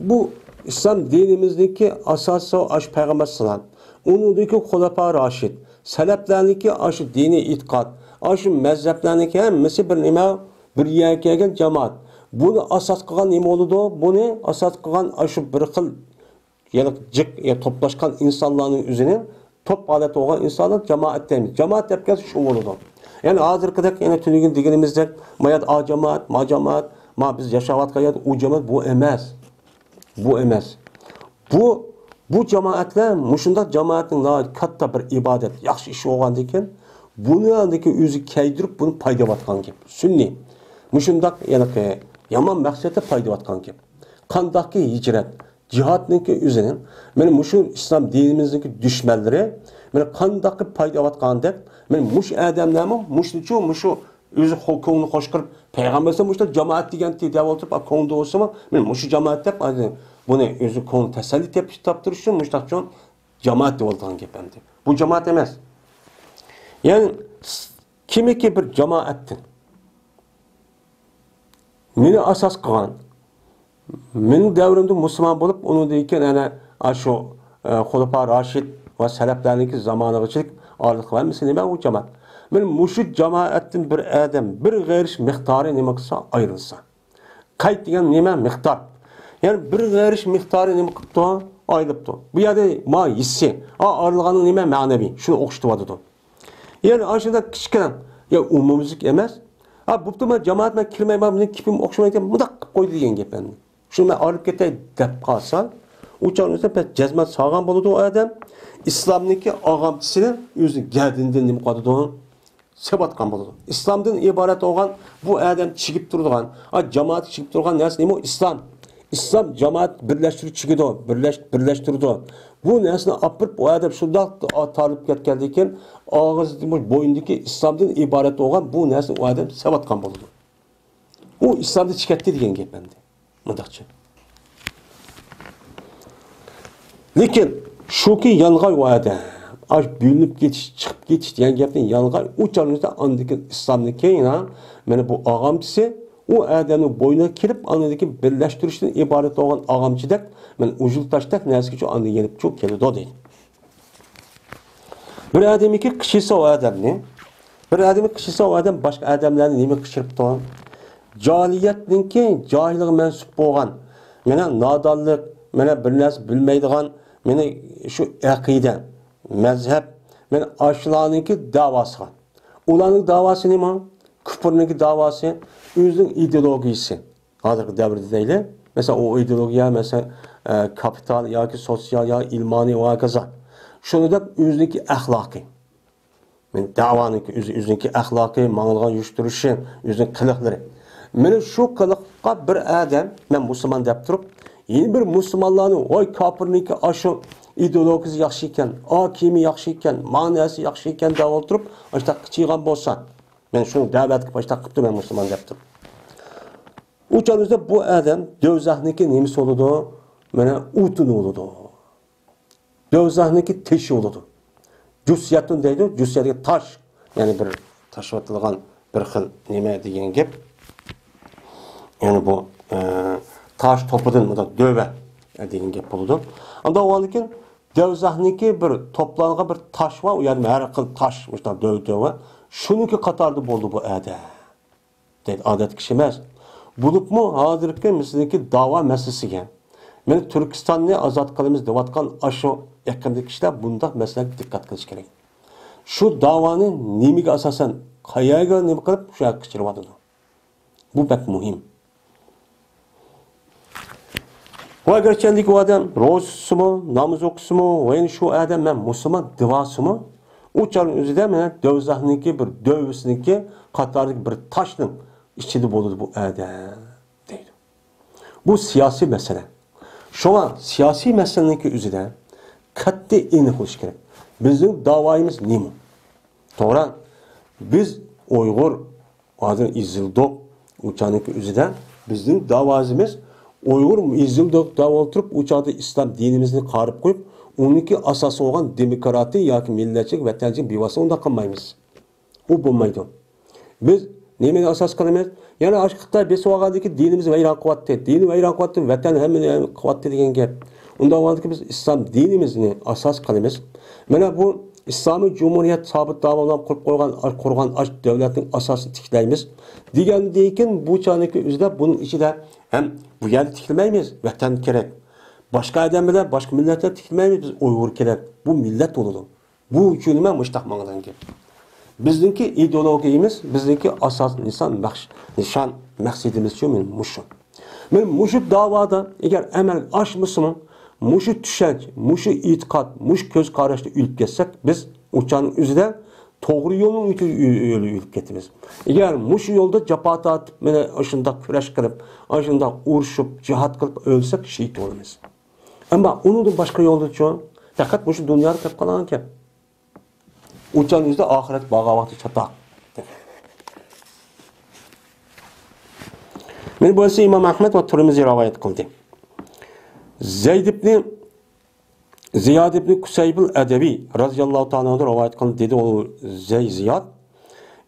Bu İslam dinimizdeki asası aş Peygamber sallam. Onundaki Hulefâ Raşid, seleflerdeki aş dini itikat, aş mezheplerindeki hemmesi bir nime bir yerga kelgan cemaat. Bunu asas kılan nime oldu? Bunu asas kılan aş bir kıl yani toplaşkan insanların üzerine top holatda bo'lgan insonlar jamoat deymiz. Jamoat deb kelsa shu bo'ladi. Ya'ni hozirgidek yana tunigan deganimizdek, mayat a jamoat, ma jamoat, ma biz yashayotgan yer u jamoat bu emas. Bu emas. Bu jamoatlar mushunda jamoatning katta bir ibodat, yaxshi ish bo'lgandan keyin buni andiki o'zi kaydirib buni paydavatgan gap. Sunniy. Mushundaq yani yomon maqsadda paydavatgan gap. Qandaqki hijrat, jihadningki o'zining mana mushu islom dinimizningki dushmanlari mana qandaqki paydavatgandek, mana mush odamlarmi mushu o'zi ko'ngli xo'sh qilib payg'ambarsa mushta jamoat degan deb o'tirib ko'ngli bo'lsa-mi, men mushu jamoat deb buni o'zi ko'ngli tasalli topib turish uchun mushtaqchon jamoat deb olgan gap endi. Bu jamoat emas. Yani kimiki bir cemaattin meni asas qilgan, mening davrimda musulmon bo'lib, uningdan ana shu Xulafa Rashid va salaflarningki zamonigachilik orliqlar misli nima u jamoat. Men mushu jamoatdan bir odam bir g'ayrish miqdori nima qilsa ayrilsa. Qayt degan nima miqdor? Yani bir g'ayrish miqdori nima qilibdi? Ayrilibdi. Bu yerda ma hissi, ayrılganning nima ma'naviy, shuni o'qishtiradi. Yani aşağıda kichkina ya umumizlik emas. Bu men jamoat men kirmayman, meni kipim o'xshamaydi, mundaq qilib qo'ydi degan gap endi. Shuni men olib ketay deb qolsa, u chog'da pes jazmat sog'an bo'ladi u odam. Islomniki og'amchisini o'zi gadindan nima qiladi? Sabatgan bo'ladi. Islomdan iborat bo'lgan bu odam chigib turadigan, jamoat chigib turgan narsa nima? Islom. İslam cemaat birleştiricidir, birleştirdi. Bu nesne apırıp o adam şunda talip ketkendikken ağızlı boyundaki İslam'dan ibaret olan bu nesne o adam sevatkan buldu. O İslam'da çıkarttı diyen gependi. Mıdakçı. Lekin şu ki yalgay o adam. Aş bölünüp geçiş, çıkıp geçiş diyen gependi yalgay. O çarınızda andaki İslam'daki yine bu ağamcısı o adamın boynuna kirip anladaki birleştirişten ibaret olan ağamçıdak, ben ucul taştak neyse ki anlı yenip çok keldi o değil. Bir adamın ki kişisi o adam ne? Bir adamın kişisi o adam başka adamların nemi kışırıp doğan? Cahiliyetninki cahilliğe mensup olan, mene nadallık, mene bir nas bilmeydiğen, mene şu akide, mezhep, mene aşılarınki davası. Ulanın davası ne mi? Küfürünki davası, özünün ideolojisi. Hazırki devirde değil. Mesela o ideolojiya, mesela kapital, ya ki sosyal, ya ilmani, o kaza. Şunu da özünki ahlakı. Yani davanınki, özünki ahlakı, mağılgan yuşturuşu, özünün kılıkları. Benim şu kılıkka bir adam, ben Müslüman deyip durup, yeni bir Müslümanların, oy kapırınki aşı ideolojisi yaxşı iken, kimi yaxşı iken, manası yaxşı iken de oturup, işte kıçıygan bolsa, ben şunu davet başta kıptı ben Müslüman deyip uçağınızda bu adam dövzahniki nemisi oludu, bana utun oludu. Dövzahniki teşi oludu. Cüssiyatın deydi, cüssiyatı taş, yani bir taşıvatılgan bir xil neme deyen gep. Yani bu taş topudun, döve deyen gep oludu. Anda o halde dövzahniki bir toplanğa bir taş var, yani her xil taş, döve. Şununki katardı boldu bu adam. Deydi, adet kişi emas. Bulup mu hazırki misliki dava meselesiga. Men Türkistan'ı azat kılımız devatkan aşı yakındaki kişiler bunda mesela dikkat kılış gerek. Şu davanın nemiga asasen kayaga nemi kılıp şu yakıştırı vadıdı. Bu pek mühim. O gerçeklik o adam rozusu mu, namaz okusu mu, ve şu adam ben Müslüman divası mı? Uçarın özü de men dövzahniki bir dövüsüniki katarlık bir taşın içinde bulundu bu adam deydi. Bu siyasi mesele. Şu an siyasi meseleninki üzerinde katli inik oluş gerek. Bizim davayımız neymi? Doğru. Biz Uygur adını izildik uçağınki üzerinde bizim davazımız Uygur izildik dava oturup uçağda İslam dinimizni qarib koyup onunki asası olan demokrati ya ki milletçilik ve tercih bivası onda kılmayımız. O bulmaydı. Biz neymeni asas kılmayız? Yani aşkıqta besi oğadaki dinimiz veyran kuvvetli. Dini veyran kuvvetli, vatan hemen kuvvetli degen gep. Onda oğadaki biz İslam dinimizni asas kılmayız. Mana bu İslami Cumhuriyet sabit davalan kurgan aşk devletin asasını tiklaymiz. Digen deyken bu çağındaki üzere bunun içinde hem bu yerde tikilmeymiz. Vatan gerek. Başka adamlar, başka milletler tikilmeymiz. Biz Uygur gerek. Bu millet oldu. Bu uchun nima mushtaq mangdan gap. Bizningki ideologiyamiz, bizningki asos nishon maqsadimiz shu men mushu. Men mushu da'voda agar amal oshmasmi, mushu tushunch, mushu e'tiqod, mushu ko'z qarashda o'lib ketsak, biz o'chaning o'zida to'g'ri yo'lni o'lib ketamiz. Agar mushu yo'lda jafo tortib, mana shunda kurash qilib, shunda urushib, jihad qilib o'lsak, shahid bo'lamiz. Ammo undan boshqa yo'lda faqat mushu dunyoda qilib qolgan ekan. O'chaning o'zida oxirat bag'avati chatoq. Men bu esa İmam Ahmed va Tirmiziy rivoyat qildi. Ziyad ibn Kusayb al-Adavi radhiyallohu ta'ala anhu rivoyat qildi dedi u Ziyad.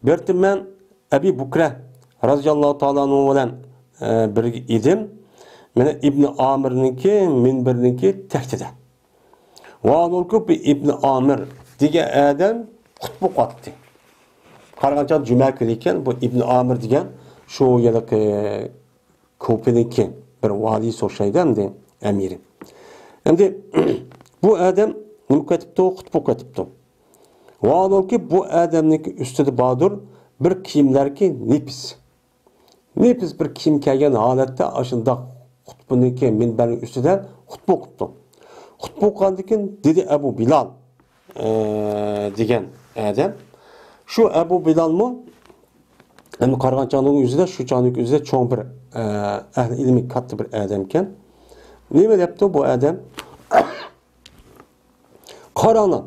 Bertim men Abi Bukra radhiyallohu ta'ala anhu bilan birga edim. Meni Ibn Amirniki minbirniki taxtida. Va olib Ibn Amir degan adam xutba qotdi. Qarag'ancha juma kuni ekan bu Ibn Amir degan shu yiliq Ko'piniki bir vali so'shaydamdi amiri. Endi bu adam nima ketibdi, xutba ketibdi. Va olib bu adamniki ustida bodur bir kiyimlarki nefis. Nefis bir kiyim kiygan holatda ashunda xutbuniki minbarning ustida xutba o'qibdi. Xutba o'qigandan dedi Abu Bilal degan adam. Shu Abu Bilalmi endi Qarg'anchoqning o'zida, shu choqning o'zida cho'ng bir ahli ilmi katta bir adam ekan. Nima debdi bu adam? Qaranglar,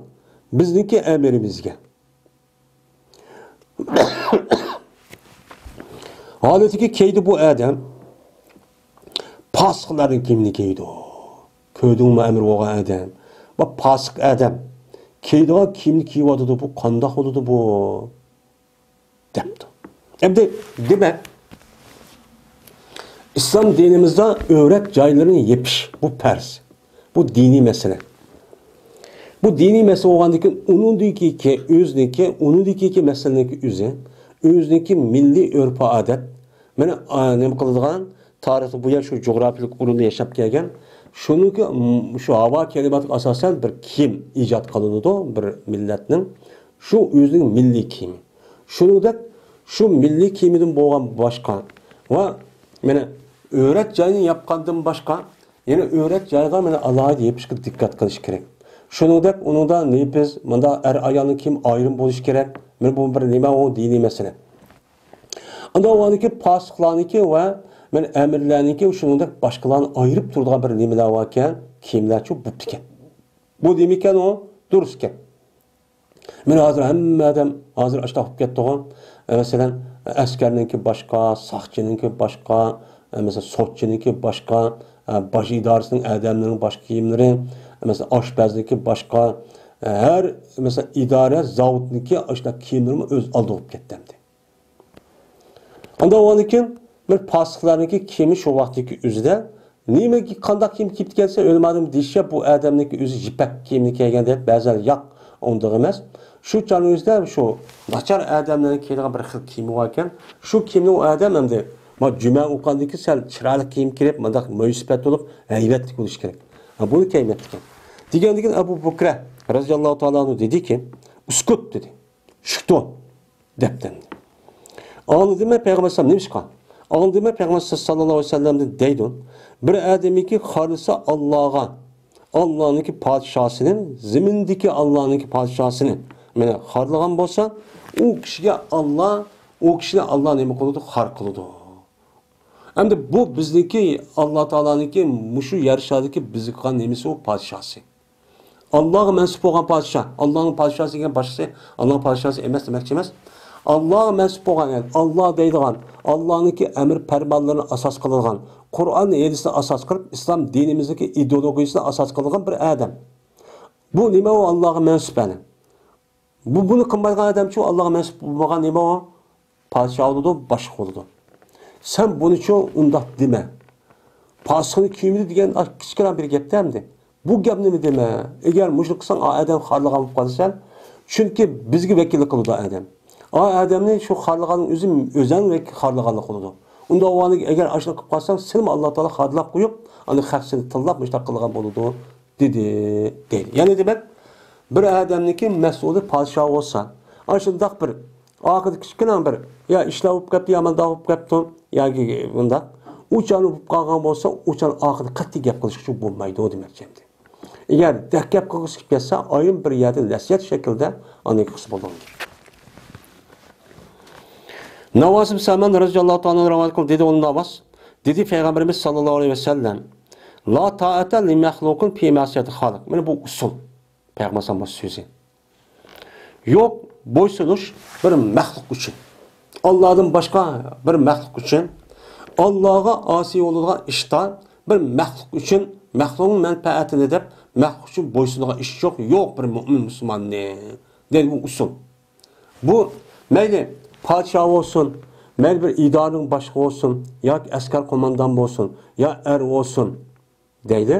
bizniki amirimizga. Holatiki keydi bu adam pasıqların kimini keydi o. Köydüğün emir olgan adam. Bu pasık adam. Keydiğin kimini kiyvadıdı bu, qandaq oludu bu. Depti. Endi demek İslam dinimizde öğret caylarını yepiş. Bu pers. Bu dini mesele. Bu dini mesele olgandaki onundaki meseleniki özü, özdeki milli örf adet. Mene nima qiladigan tarixi bu yer shu coğrafiyalik o'rinda yashab kelgan. Shuniki shu havo kelimatik asosan bir kiyim ijod qilinadi bir millatning. Shu o'zining milliy kiyimi. Shuningdek shu milliy kiyimidan bo'lgan boshqa va mana öğret joyini yapgandan boshqa yana öğret joyga mana alohida yepishga diqqat qilish kerak. Shuningdek uningda nepiz, menda er ayolning kiyim ayrim bo'lish kerak. Mana bu bir nima o diniy masala. Anda owaniki pasıqlarniki va men amirlarniki shuningdek boshqalarni ayirib turadigan bir nimalar bor ekan, kiyimlarchi bu ekan. Bu demekan o durust ekan. Men hozir hamma odam hozir ashta olib ketdi-ku. Masalan, askarniki boshqa, saqchininki boshqa, mesela sotçiniki boshqa, baş idorasining adamlarining boshqa kiyimlari, mesela oshpazniki boshqa, her mesela idora zavodniki ashta kiyimlarini o'z oldi olib ketdi. Anda owaniki bir pasıqlarniki kiyimi shu vaqtdagi o'zida nimaga qanday kiyim kiyib kelsa o'lmadim deyishsa bu odamniki o'zi jipak kiyimni kiygan deb ba'zan yo'q unday emas. Shu chaningizda shu nachar odamlarning kiygan bir xil kiyimi bor ekan, shu kiyimni u odam endi ma juma o'qandiki sal chiroyli kiyim kirib, mundaq mo'ysifat bo'lib, haybatli bo'lish kerak. Buni kiymet ekan. Degandan Abu Bakr radhiyallohu ta'ala anhu dediki, "Uskut" dedi. "Shukto" debdi. Anladın mı Peygamber sallallahu aleyhi ve sellem? Anladın mı Peygamber sallallahu aleyhi ve sellem'de deydi. Bir adamiki harisa Allah'a, Allah'ınki padişahının, zimindeki Allah'ınki padişahının, yani harlagan bolsa, o kişiye Allah, o kişiye Allah nemi kılıdı, har kılıdı. Hem de bu bizdeki Allah Teala'nınki muşu yarışadaki bizdeki nemisi o padişahı. Allah'a mensup olan padişah, Allah'ın padişahı için başkası, Allah'ın padişahı emez demek demez. Allah'a mensup olan, yani Allah deydiğen, Allah'ınki emir permanlarını asas kılırgan, Kur'an hadisine asas kılıp, İslam dinimizdeki ideolojisine asas kılırgan bir adam. Bu nime o Allah'a mensup yani. Bunu kılmaygan adam şu Allah'a mensup olmagan nime o? Padişah oldu, başık oldu. Sen bunu şu undak deme. Padişahını kimdi diyen küçük bir gep demdi. Bu gep ne mi deme? Eğer müşrik kılsan adam harlığa mı kalırsan? Çünkü bizgi vekillik kıldı adam. Adamın şu harlığanın özen ve harlığanlık kıldı. Onda o anı eğer aşına kılıp kalsan sen mi Allah Teala harlığak koyup, hani hepsini tallap müştak kılgan buludu dedi. Yani demek bir adamniki mas'uli podshoh bo'lsa, ana shundoq bir oxirgi kichkina bir ya ishlar bo'lib ketdi, yo manda bo'lib ketdi, yoki bundaq uchani bo'lib qolgan bo'lsa, uchan oxirida qat'iy gap qilish uchun bo'lmaydi demoqchi. Agar gap qilish kelsa, oyim bir yerda nasihat shaklida uni qilsa bo'ladi. Navas ibn Salman radhiyallohu ta'ala rivoyat qildi, dedi onun Navas, dedi Peygamberimiz sallallohu alayhi ve sellem, la ta'ata li mahluqin fi ma'siyati xaliq. Mana bu usul. Peygamber sallallahu sözü. Yok boysunuş bir mahluq uchun. Allah'dan başka bir mahluq uchun, Allah'a asi oladigan ishda bir mahluq uchun, mahluqning manfaatini deb mahluq uchun boysunugan ish yo'q, yo'q bir mu'min musulmonni. Dedi bu usul. Bu mayli podshoh olsun, mayli bir idoraning boshlig'i olsun, yoki askar qo'mondon bo'lsin, yo er olsun deydi.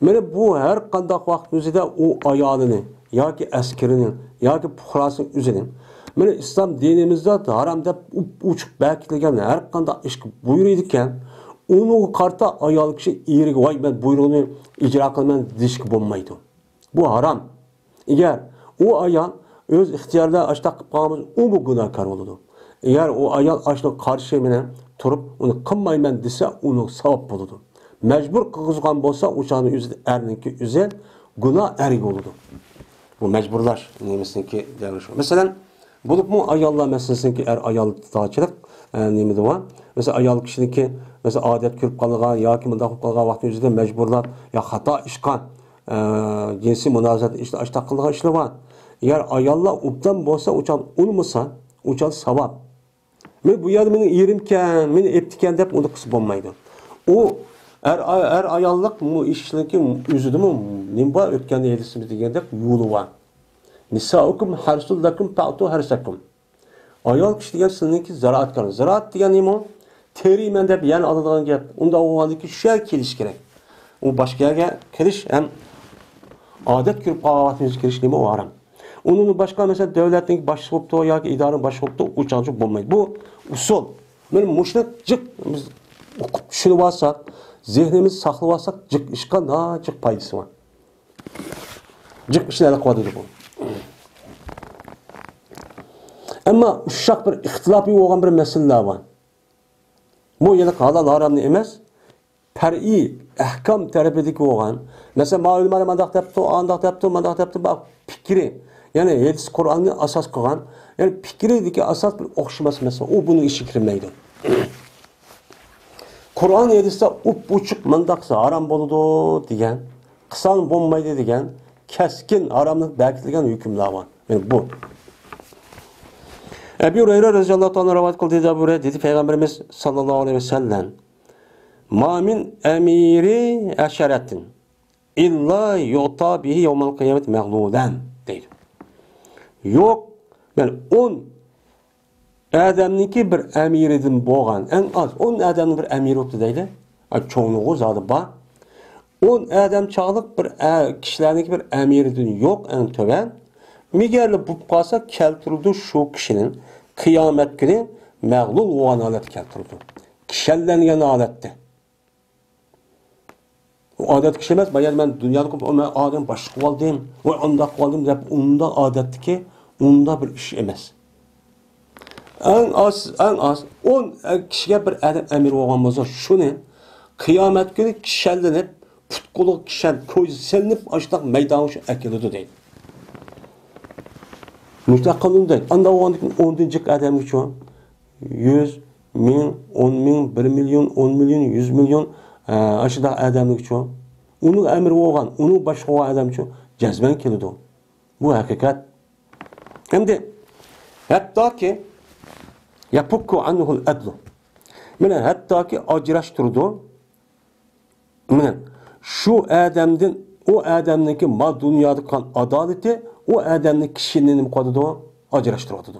Mana bu har qanday vaqt o'zida u ayolini yoki askarini yoki fuqarosining o'zini mana islom dinimizda harom deb uchiq bekitilgan har qanday ish buyuruydi ekan, uni qarta ayol kishi eriga voy men buyrug'ini ijro qilaman deyishga bo'lmaydi. Bu harom. Agar u ayol o'z ixtiyorida ashta qilib qolsa, u bu gunohkor bo'ladi. Agar u ayol ashta qarshi bilan turib uni qilmayman desa, uni savob bo'ladi. Mecbur qilgan bo'lsa, o'shaning o'zida erninki o'zi gunoh erga bo'ladi. Bu mecburlash nemisniki davrish. Masalan, bo'libmi ayollar masalanki er ayol to'chilik nima deydi? Masalan, ayol kishiniki masalan odat ko'rib qolgan yoki bunday qilib qolgan vaqt o'zida mecburlab yo xato ish qilgan jinsiy munosabat ishda ashta qilgan ishlar bor. Agar ayollar ubdan bo'lsa, o'chan ulmasa, o'chan savob. Men bu yerda meni erimkan, meni eptikan deb uni qilib bo'lmaydi. U er ayollik bu işleki üzüdü mü? Nimba ötken edisimiz degende yolu var. Nisaukum harsul lakum ta'tu harsakum. Ayol kişi degen sizinki ziraat kar. Ziraat degen nima? Terimen deb yani aladigan gap. Unda o'g'andiki shar kelish kerak. U boshqa yerga kirish ham odat ko'rib qolganimiz kirish nima u harom. Onun boshqa mesela davlatning boshlig'i bo'libdi yoki idoraning boshlig'i bo'libdi, u chanchi bo'lmaydi. Bu usul. Men mushrik jiq biz o'qib tushunib olsak, zihnimiz saqlab olsak, jiq ishqa jiq foydasi bor. Jiq ishlarni qiladi bu. Ammo uşaq bir ixtilofiy bo'lgan bir masalalar bor. Bu yana halal haramni emas, far'iy ahkam tarafidagi bo'lgan. Masalan, ma'lumotlar mandaq debdi, andaq debdi, mandaq debdi, bak fikri. Yani hadis Qur'onni asos qilgan, yani fikridagi asos bir o'xshamas masala. U buni ishi kirmaydi. Qur'on hadisda upuchuq mandaqsa haram bo'ladi degan, qilsan bo'lmaydi degan keskin haramlik bekitilgan hukmlar bor. Yani bu. Ebu Hureyre radhiyallohu anhu rivoyat qildi, Ebu Hureyre dedi Peygamberimiz sallallohu aleyhi ve sellem: "Ma min emiri eşeretin illa yu'ta bihi yevmel kıyamet mağlulen." deydi. Yok, yani 10 adamniki bir emiridin bo'lgan, en az 10 adamning bir emiri o'tdi deydi. Çoğunluğu zodi bor. 10 adam chog'liq bir kishilarniki bir emiridin yo'q, en töven. Migarli bo'lib qolsa, keltirdi shu kishining qiyomat kuni mag'lul bo'lgan holat keltirdi. Kishallangan holatda. O odat kishi emas, men dunyoda men odam boshqa qildim, va unda qildim deb unda odatdiki, unda bir ish emas. En az 10 kishiga bir adam emir bo'lgan bo'lsa, shuni qiyomat kuni kishallanib, putquluq kishan ko'zi silinib, ashtoq maydonga shu akiladi deydi. Mustaqillik deydi. Anda o'g'andikin 10-chi adamga chu 100 ming, 10 ming, 1 million, 10 million, 100 million ashida adamga chu. Uning emri bo'lgan, uning boshqa adam chu jazman keladi. Bu haqiqat. Endi hattoki yapukku anhul adlu. Mana hattoki ajrashtirdi. Mana shu adamdan o adamniki ma dunyoda qolgan adolati o adamni kishini nima qiladi? Ajrashtiradi.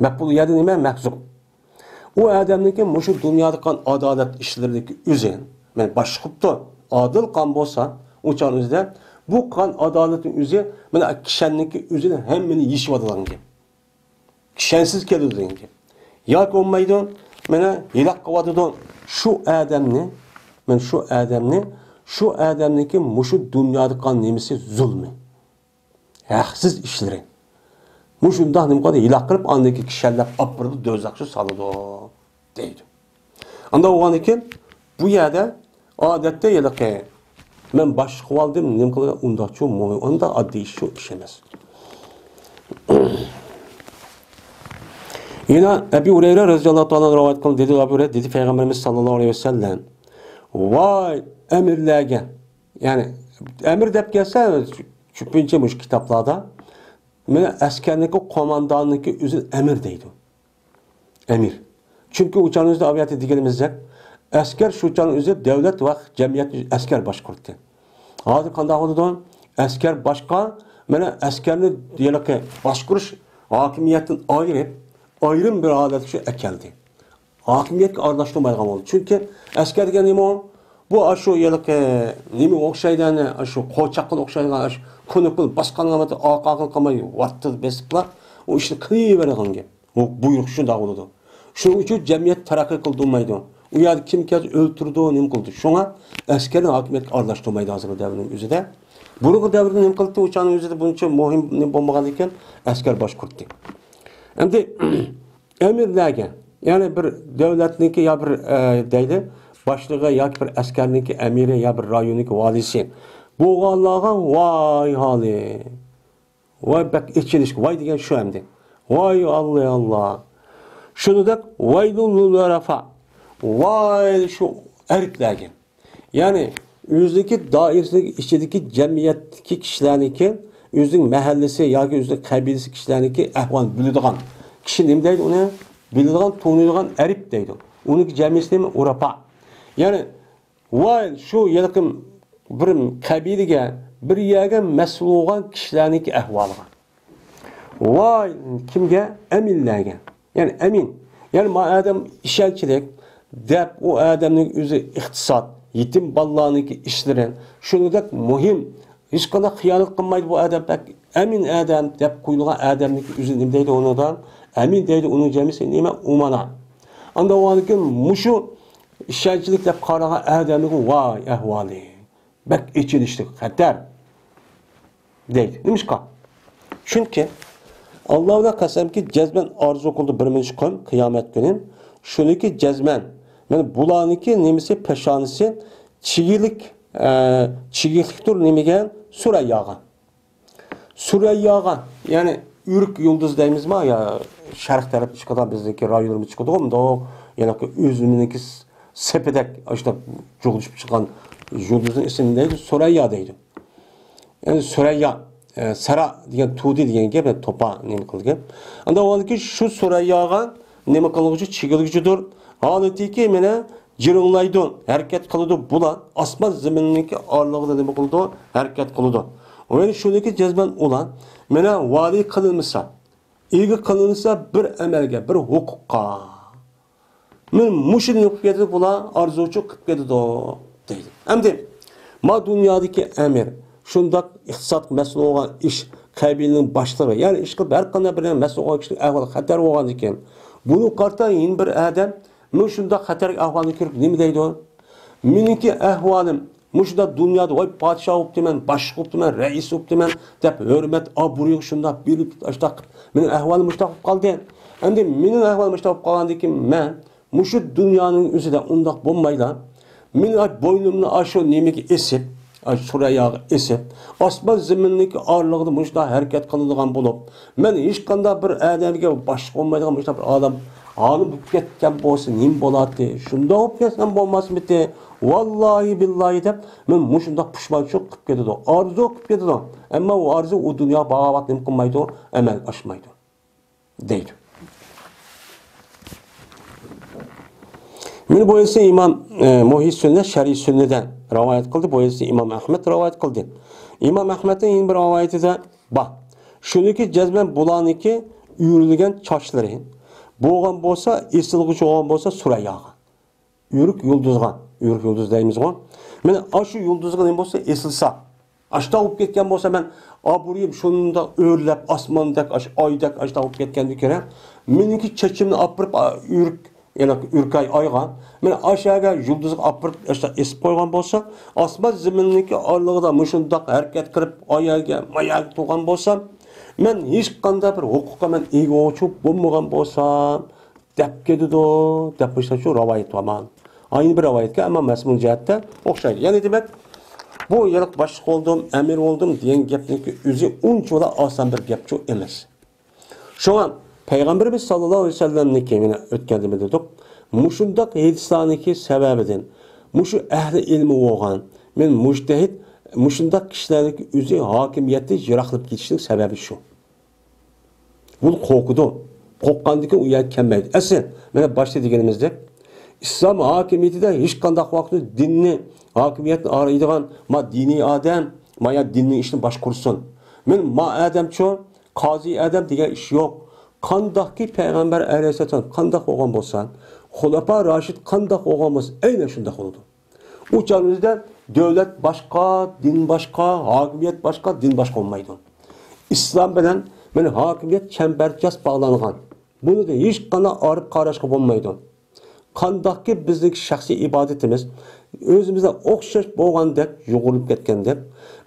Maqbul yerda nima? Mahzub. O adamniki mushu dunyoda qolgan adolat ishlaridagi o'zi, men boshqibdi, adil qon bo'lsa, o'chan o'zida bu qon adolating o'zi, mana kishinniki o'zini hammani yishib oladigan gap. Kishansiz keladigan gap. Yoki olmaydi, mana yiloq qiladi shu adamni, men shu adamniki mushu dunyoda qolgan nemisi zulmi. haqsiz ishlerin. Mushunda nima qiladi? Iloq qilib, andaki kishallab opirib do'zaxga soladi deydi. Anda o'g'an ekan, bu yerda odatda yiliqi men boshqa qilib oldim, nima qiladi? Undachu, unda oddiy shu ish emas. Yine Ebu Hureyre radıyallahu anh'dan rivayet kıldı. Dedi Ebu Hureyre, dedi Peygamberimiz sallallahu aleyhi ve sellem, vay emirlerge, yani emir dep gelse çüpüncemiş kitaplarda, mene askerlik komandanlık üzül emir deydi. Emir. Çünkü uçağınızda aviyatı digelimizde asker şu uçağın üzül devlet ve cemiyet asker başkurttu. Hazır kanda oldu asker başka, mene askerli diyelim ki başkuruş hakimiyetin ayrım bir adet şu ekeldi. Hakimiyet arlaştırmayalım oldu. Çünkü asker degan nima? Bu aşu yılık nima okşaydan aşu qo'chaqil okşaydan aşu kunukul basqanlamada aqaqil qilmay vattı besiplar. O işte qiyvergan gap. O buyruq shunda bo'ladi. Shuning uchun jamiyat taraqqiy qildirmaydi. U yerda kim kelib o'ltirdi, nima qildi? Shunga askarning hakimiyatga aralashtirmaydi hozirgi davrning o'zida. Burungi davrda nima qildi? O'chaning o'zida buncha muhim bo'lmagan ekan, askar bosh qurdi. Endi emirlarga, yani bir devletniki ya bir deydi, başlığı ya bir askerniki emiri ya bir rayoniki valisi. Bu Allah'a vay hali. Vay bak içiliş, vay diyen şu emdi. Vay Allah Allah. Şunu da vaylul rafa. Vay şu eriklerge. Yani yüzdeki dairesindeki içindeki cemiyetteki kişilerinki yüzün mahallesi ya ki yüzün kabilesi kişilerinki ehval bildiğin. Kişi neyim deydi onu? Bildiğin, tanıydığı erip deydi. Onun cemiyesi neyim? Urapa. Yani vay şu yakın bir kabilege bir yerge mesul olan kişilerinki ehvalıga. Vay kimge? Eminlerge. Yani emin. Yani ma adam işelçilik dep o adamın özü iktisat, yetim ballarınki işlerin şunu da muhim. Hiç kadar hıyanet kılmaydı bu adam pek emin adam dep kuyuluğa adamınki özü nimdeydi onudan emin deydi onun cemisi nime umana. Anda o anki muşu işelçilik dep karağa adamınki vay ehvali. Bek içiliştik hatta deydi. Neymiş ka? Çünkü Allah'ına kasem ki cezmen arzu kıldı birinci kım kıyamet günü. Şunu ki cezmen. Yani bulaniki nemisi peşanisi çiğiliktir nemegen Süreyyağa. Süreyyağa yani ürk yıldız deyimiz mi ya şarkı tarafı çıkıdan bizdeki rayonumuz çıkıdı o da o yani üzümündeki sepedek işte çoğuluşup çıkan yıldızın ismi neydi? Süreyya deydi. Yani Süreyya Sara diyen tudi diyen gibi topa nemi kılgı. Anda o ki şu Süreyyağa nemi kılgıcı çiğilikçidir. Haleti ki mene jirunlaydı, hareket kılıdı bulan, asman zeminindeki ağırlığı da nemi kıldı, hareket kılıdı. O yani şuradaki cezben olan, mene vali kılınmışsa, ilgi kılınmışsa bir emelge, bir hukukka. Men muşini yapıp geldi bulan, arzucu kıp geldi deydi. Hem de, ma dünyadaki emir, şundak iktisat mesul olan iş, kabilenin başları, yani iş kılıp her kanına bir mesul olan kişilik ahvalı, hater olan iken, bunu kartan yeni bir adam, men şundak hater ahvalını körüp nemi deydi o? Meniki ahvalim, muşda dünyada vay padişah optu men, başlık optu men, reis optu men, dep hürmet, aburuyuk şunda bilip açtak. Menin ahvalim muşda op kaldı. Endi menin ahvalim muşda op kalgandı ki men, muşu dünyanın üzerinde undak bulmayla, men boynumunu aşağı nemeki esip, Süreyyağı esip, asman zemindeki ağırlığını muşda hareket kılınıgan bulup, men hiç kanda bir adamga başlık olmaydıgan muşda bir adam anı bu ketken bolsa nim boladi. Şunda op ketsen bolmasın bitti. Vallahi billahi dep men muşunda pişmançılık qilib ketadi. Arzu qilib ketadi. Ammo o arzu o dunyo bag'ovat nim qilmaydi, amal oshmaydi. Deydi. Men bu esa İmam Muhyi Sünnet Şer'i Sünnet'den rivayet qildi. Bu esa İmam Ahmed rivayet qildi. İmam Ahmed'in yeni bir rivayetida bak. Şuniki cezben bulaniki uyurilgan çaşları bo'lgan bo'lsa, esilg'ichi bo'lgan bo'lsa Süreyyağa. Yürük yulduzga, yürük yulduz deymiz o. Men aşı yulduzga nima bo'lsa esilsa, ashta olib ketgan bo'lsa men aburiyim shunda o'rlab osmondak, oydak ashta olib ketganda ko'ra, meniki chechimni opirib yürük yani Ürkay Aygan, men aşağıya yıldızı apır esip koygan bolsa, asman ziminniki aralığında muşundaq hareket qilib ayaga, mayaga tuğan bolsam, men hech qanday bir huquqqa men ega oluvchi bo'lmagan bolsam, deb ketdi, deb şu rivayet var. Aynı bir rivayetga, ama mazmun jihatda o'xshaydi. Ya'ni demak, bu yiliq boshliq oldum, amir oldum degan gapniki o'zi uncha oson bir gapchi emas. Şoňa Peygamberimiz sallallahu aleyhi ve sellem'niki meni o'tganda dedik. Mushundaq hadisaniki sababidan, mushu ahli ilmi bo'lgan, men mujtahid mushundaq kishilarniki o'zi hokimiyatni yiroqlab ketishning sababi shu. Bu qo'rqdi. Qo'rqqandan u yer kelmaydi. Asl mana boshda deganimizdek, islom hokimiyatida hech qanday vaqtda dinni hokimiyatni araydigan ma diniy odam, maya dinning ishini boshqursin. Men ma odamcho, qozi odam degan ish yo'q. Qandaqki payg'ambar alayhisalom qandaq bo'lgan bo'lsa, xulafa Rashid qandaq bo'lgan bo'lsa, aynan shunday bo'ladi. U chog'imizda davlat boshqa, din boshqa, hokimiyat boshqa, din boshqa bo'lmaydi. Islom bilan mana hokimiyat chambarchas bog'langan. Buni da hech qanday orib qarashga bo'lmaydi. Qandaqki bizning shaxsiy ibodatimiz o'zimizga o'xshash bo'lgandek, yo'g'ilib ketgandek,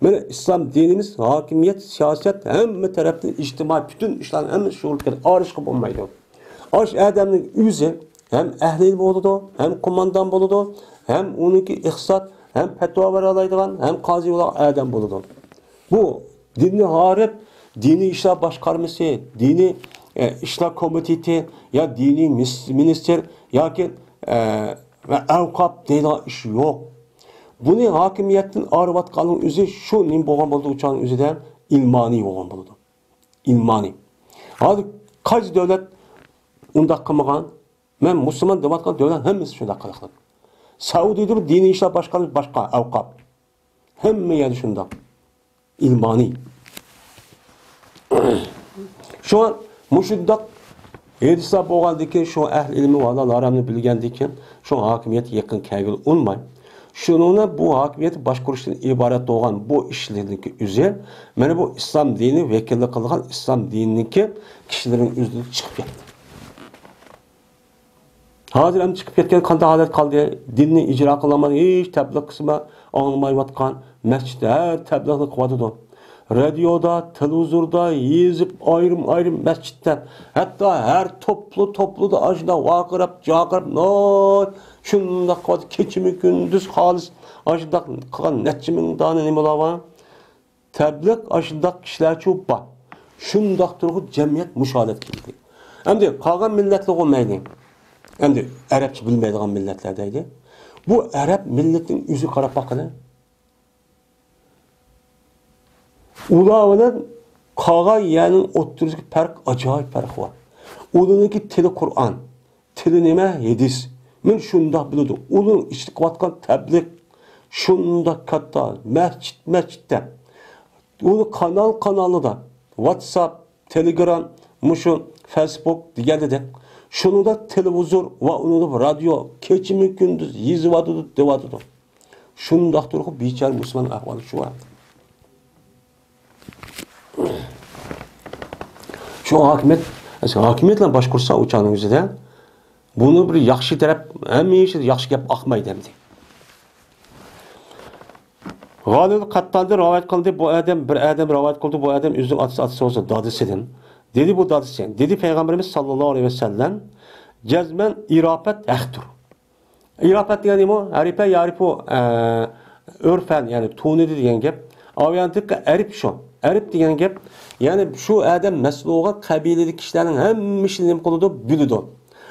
mana islom dinimiz hokimiyat, siyosat hamma tarafdan ijtimoiy bütün ishlarni hamma sho'g'ilib ketadi. Orishga bo'lmaydi. Osh odamning o'zi hem ahli bo'ladi, hem qo'mondon bo'ladi, hem uniki iqtisod, hem fatvo beralaydigan, hem qozi odam bo'ladi. Bu dinni harib, dini ishlar boshqarmasi, dini ishlar komiteti ya dini minister yoki ve avqob deydigan ish yo'q. Buni hokimiyatdan arayotganning o'zi shu nim bo'lgan bo'ldi, uçağın o'zida ilmoniy bo'lgan bo'ldi. Ilmoniy. Hozir qaysi davlat undaq qilmagan? Men musulmon deyotgan davlat hammasi shunday qiladi. Saudiyada diniy ishlar boshqarmasi boshqa, avqob. Hamma yerda shunday. Ilmoniy. Şu an mushundaq hadisa bo'lgandan şu ahli ilmi valalarni bilgandan şu hokimiyat yaqin kelgil olmay. Şununla bu hokimiyat boshqarishdan iborat bo'lgan bu ishlarniki o'zi mana bu islom dini vakillik qilgan islom dininiki kishilarning o'zidan chiqib ketdi. Hozir ham chiqib ketgan qanday holat qoldi? Dinni ijro qilolmay, hech tabliq qismi olmayotgan masjidlar tabliqni qilyotdi. Radyoda, televizorda, yezip ayrım mescitler. Hatta her toplu da ajda vakırap, cakırap, noy, şunda kadı keçimi gündüz halis, ajda kalan netçimin dağını ne bulava? Tebliğ ajda kişiler çok var. Şunda durgu cemiyet müşahadet kildi. Hem de kalan milletli olmaydı. Hem de Arapça bilmeydiğin milletlerdeydi. Bu Arap milletin yüzü karap bakıdı. Ulardan qağa yeğenin oturduğu fark acayip fark var. Onunki tili Kur'an, tili nime hadis. Men şunda bildim. Onun istiqbatkan tebliğ şunda katta mescitte. Onu kanalı da WhatsApp, Telegram, muşun Facebook digerde de. Şunu da televizyon ve onu da radyo keçimi gündüz yizivadı devadı. Şunda durgu biçar Müslüman ahvalı şu var. Şu hakimiyetlə başqursa uçağının üzrə bunu bir yaxşı tərəf, həmişə yaxşı gəp axmaydı demdi. Ghalib Qattan'da rivayet kıldı, bu adam bir adam rivayet kıldı, bu adam üzüm atısı olsa dadısıdın. Dedi bu dadısı. Dedi Peygamberimiz sallallahu aleyhi ve sellem cezmen irafet ehtur. İrafet yani o, harife yarifu örfen yani tuğnedi diyen gep. Avyantıkka erip şu. Erip diyen gep. Yani şu adam mesluğa kabilelik kişilerin hem işini kılıdı, bülüdü.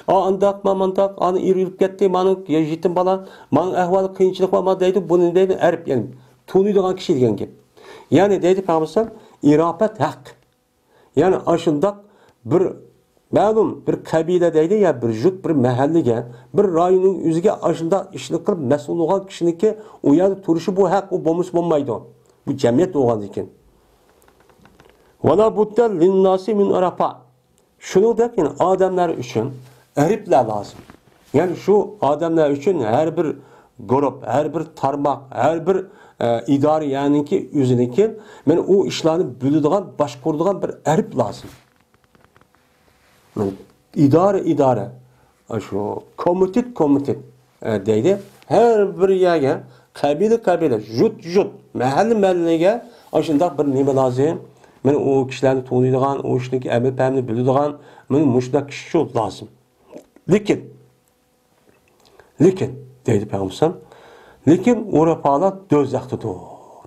Andak, mamandak, anı irilip gitti, manı yetim bala, manı ahvalı kıyınçılık var, ma deydi, bunu deydi, erip yani. Tuğnuyduğun kişi diyen gep. Yani deydi Peygamber irafet hak. Yani aşındak bir ma'lum bir kabile deydi ya bir jut bir mahalliga bir rayonning o'ziga aşında ishlik qilib mas'ul bo'lgan kishiniki u yerda turishi bu haq u bo'lmas bo'lmaydi. Bu jamiyat bo'lgan ekan. Wala budda linnasi min arafa. Shuningdek yani odamlar uchun ariflar lozim. Yani şu odamlar uchun har bir guruh, har bir tarmoq, har bir idora ya'niki o'ziniki mana u ishlarni bo'ladigan, boshqaradigan bir arif lozim. İdare şu komitet deydi. Her bir yerge kabile, jut, mahalle aşında bir nime lazım. Men o kişilerini tanıydıgan, o işteki emir pemni bildiğin, men muşda kişi şu lazım. Lekin deydi Peygamber. Lekin Avrupalar dözaqtıdır